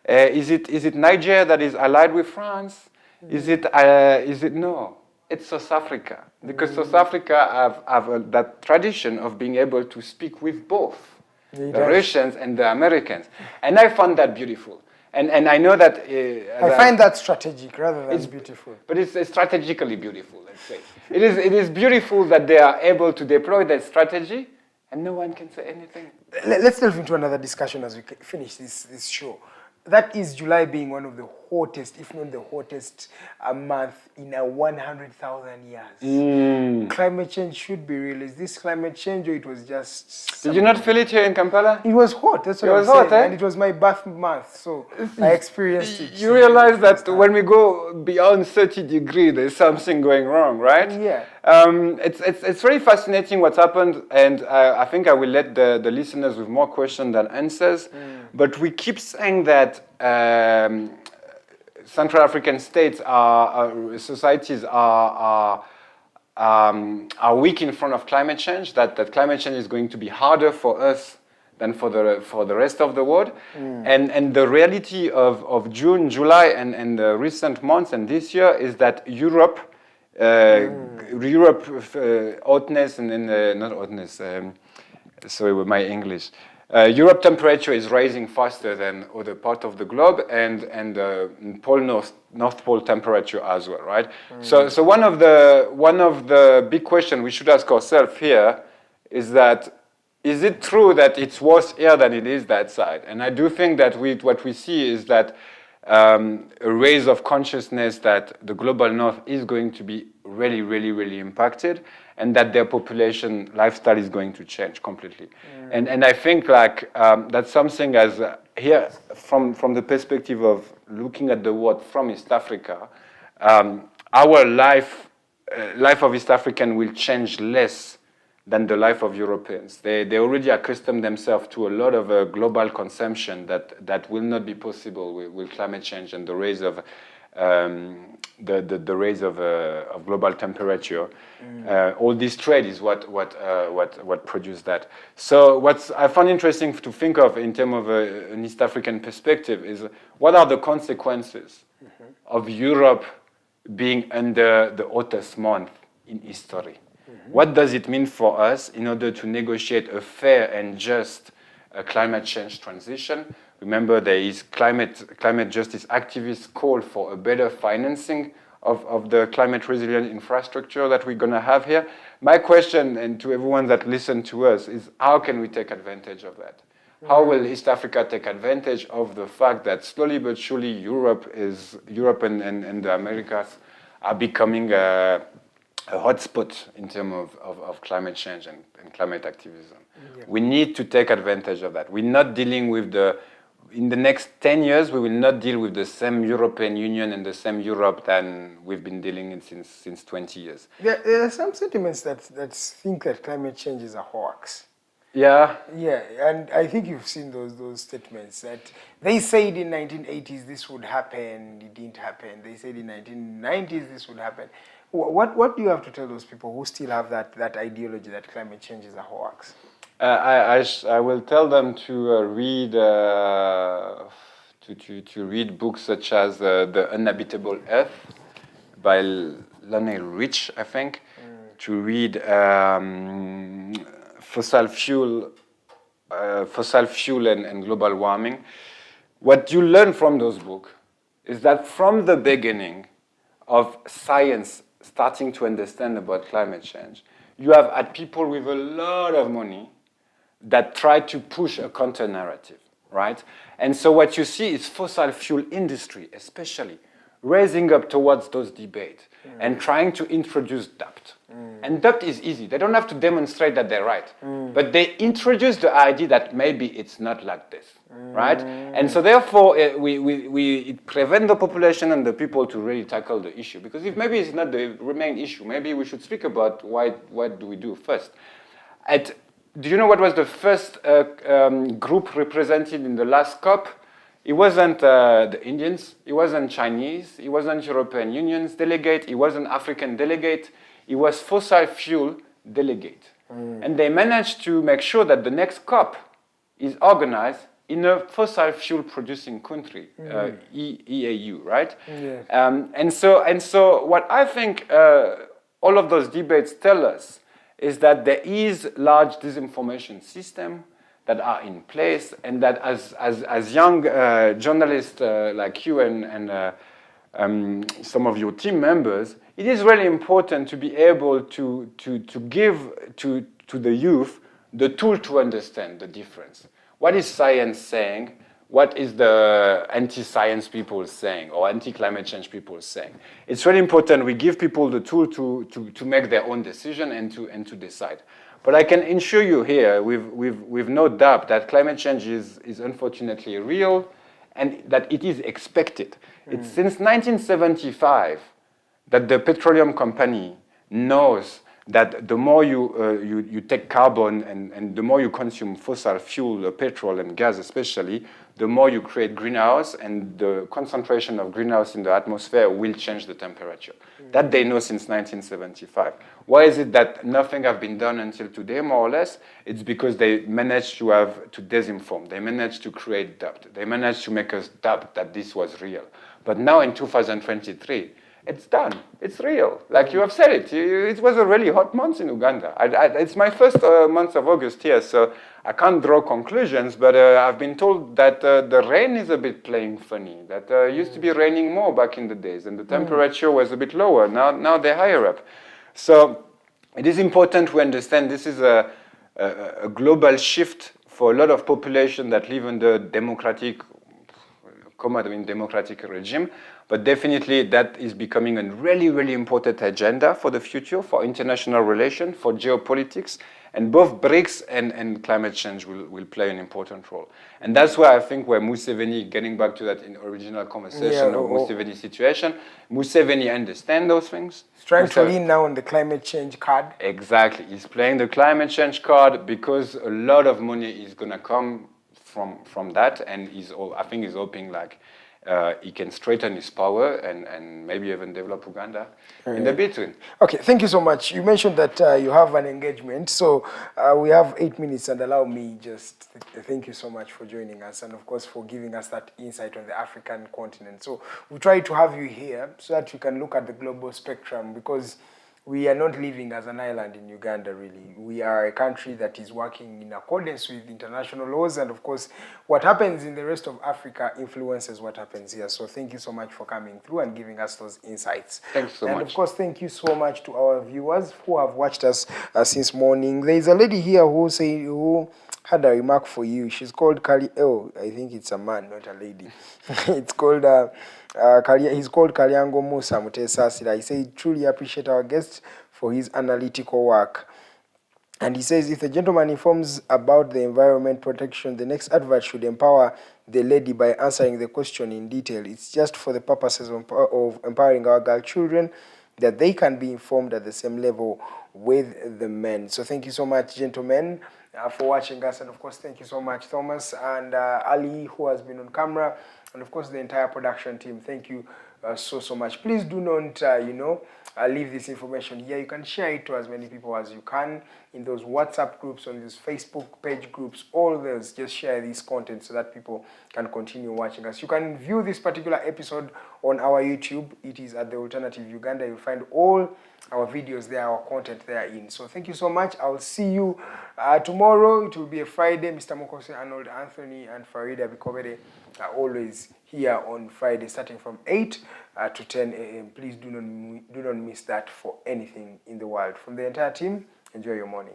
Is it Niger that is allied with France? Is it no? It's South Africa, because South Africa have that tradition of being able to speak with both the Russians and the Americans, and I found that beautiful. And I know that I find that strategic rather than beautiful. But it's strategically beautiful. Let's say it is beautiful that they are able to deploy that strategy, and no one can say anything. Let's delve into another discussion as we finish this show. That is July being one of the hottest, if not the hottest, month in 100,000 years. Climate change should be real. Is this climate change, or it was just... Did you not feel it here in Kampala? It was hot, that's what I'm saying. And it was my birth month, so I experienced it. You realize that when we go beyond 30 degrees, there's something going wrong, right? Yeah. It's very fascinating what's happened, and I think I will let the listeners with more questions than answers. But we keep saying that Central African states societies are weak in front of climate change. That climate change is going to be harder for us than for the rest of the world. And the reality of June, July, and the recent months and this year is that Europe hotness and not hotness. Sorry with my English. Europe temperature is rising faster than other part of the globe, and North Pole temperature as well, right? So one of the big questions we should ask ourselves here is that, is it true that it's worse here than it is that side? And I do think that what we see is that a raise of consciousness that the global north is going to be really, really, really impacted, and that their population lifestyle is going to change completely. And I think like that's something as here from the perspective of looking at the world from East Africa, our life of East African will change less than the life of Europeans. They already accustomed themselves to a lot of global consumption that will not be possible with climate change and the rise of the rise of global temperature. All this trade is what produced that. So what I found interesting to think of in terms of an East African perspective is what are the consequences of Europe being under the hottest month in history? What does it mean for us in order to negotiate a fair and just climate change transition? Remember, there is climate justice activists call for a better financing of the climate resilient infrastructure that we're going to have here. My question, and to everyone that listens to us, is how can we take advantage of that? How will East Africa take advantage of the fact that slowly but surely Europe and the Americas are becoming hotspot in terms of climate change and climate activism. We need to take advantage of that. We're not dealing with in the next 10 years, we will not deal with the same European Union and the same Europe than we've been dealing in since 20 years. There are some sentiments that think that climate change is a hoax. Yeah. Yeah, and I think you've seen those statements that they said in 1980s this would happen, it didn't happen. They said in 1990s this would happen. What do you have to tell those people who still have that ideology that climate change is a hoax? I will tell them to read books such as The Unhabitable Earth by Lionel Rich, I think. To read fossil fuel and global warming. What you learn from those books is that from the beginning of science starting to understand about climate change, you have had people with a lot of money that try to push a counter narrative, right? And so what you see is fossil fuel industry, especially, raising up towards those debates and trying to introduce doubt. And doubt is easy. They don't have to demonstrate that they're right. But they introduce the idea that maybe it's not like this, right? And so therefore, it prevents the population and the people to really tackle the issue. Because if maybe it's not the main issue, maybe we should speak about what do we do first. Do you know what was the first group represented in the last COP? It wasn't the Indians, it wasn't Chinese, it wasn't European Union's delegate, it wasn't African delegate, it was fossil fuel delegate. And they managed to make sure that the next COP is organized in a fossil fuel producing country, EAU, right? Yeah. And so what I think all of those debates tell us is that there is large disinformation system that are in place, and that as young journalists like you and some of your team members, it is really important to be able to give to the youth the tool to understand the difference. What is science saying? What is the anti-science people saying, or anti-climate change people saying? It's really important we give people the tool to make their own decision and to decide. But I can assure you here, with no doubt, that climate change is unfortunately real, and that it is expected. It's since 1975 that the petroleum company knows that the more you take carbon and the more you consume fossil fuel, petrol and gas especially, the more you create greenhouse, and the concentration of greenhouse in the atmosphere will change the temperature. That they know since 1975. Why is it that nothing has been done until today, more or less? It's because they managed to disinform. They managed to create doubt. They managed to make us doubt that this was real. But now in 2023, it's done. It's real. Like you have said it. It was a really hot month in Uganda. It's my first month of August here, so I can't draw conclusions, but I've been told that the rain is a bit playing funny, that it used to be raining more back in the days, and the temperature was a bit lower. Now they're higher up. So it is important we understand this is a global shift for a lot of population that live under democratic regime, but definitely that is becoming a really, really important agenda for the future, for international relations, for geopolitics, and both BRICS and climate change will play an important role. And that's why I think where Museveni, getting back to that in original conversation of Museveni's situation, Museveni understands those things. He's trying to lean now on the climate change card. Exactly. He's playing the climate change card because a lot of money is going to come from that, and I think he's hoping like he can straighten his power and maybe even develop Uganda in the between. Okay, thank you so much. You mentioned that you have an engagement, so we have 8 minutes, and allow me just thank you so much for joining us, and of course for giving us that insight on the African continent. So we try to have you here so that you can look at the global spectrum, because we are not living as an island in Uganda, really. We are a country that is working in accordance with international laws, and of course, what happens in the rest of Africa influences what happens here. So thank you so much for coming through and giving us those insights. Thanks so much. And of course, thank you so much to our viewers who have watched us since morning. There is a lady here who had a remark for you. She's called Kali. Oh, I think it's a man, not a lady. It's called... he's called Kalyango Musa Mutesasira. He said, truly appreciate our guests for his analytical work. And he says, if the gentleman informs about the environment protection, the next advert should empower the lady by answering the question in detail. It's just for the purposes of empowering our girl children, that they can be informed at the same level with the men. So thank you so much, gentlemen, for watching us. And of course, thank you so much, Thomas and Ali, who has been on camera. And of course, the entire production team. Thank you so much. Please do not, leave this information here. You can share it to as many people as you can in those WhatsApp groups, on these Facebook page groups, all those. Just share this content so that people can continue watching us. You can view this particular episode on our YouTube. It is at The Alternative Uganda. You'll find all our videos there, our content there in. So thank you so much. I will see you tomorrow. It will be a Friday. Mr. Mokose, Arnold, Anthony, and Farida Bikobere are always here on Friday, starting from 8 to 10 a.m. Please do not miss that for anything in the world. From the entire team, enjoy your morning.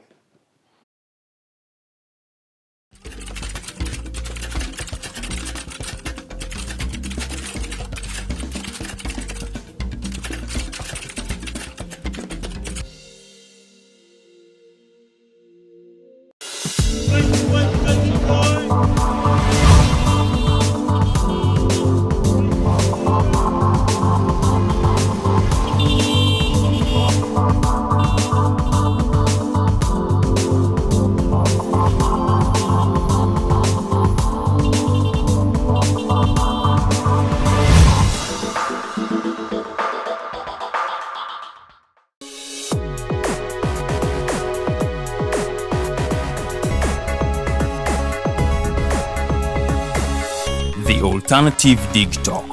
The Alternative Digitalk.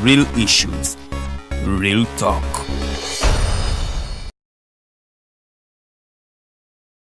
Real issues, real talk.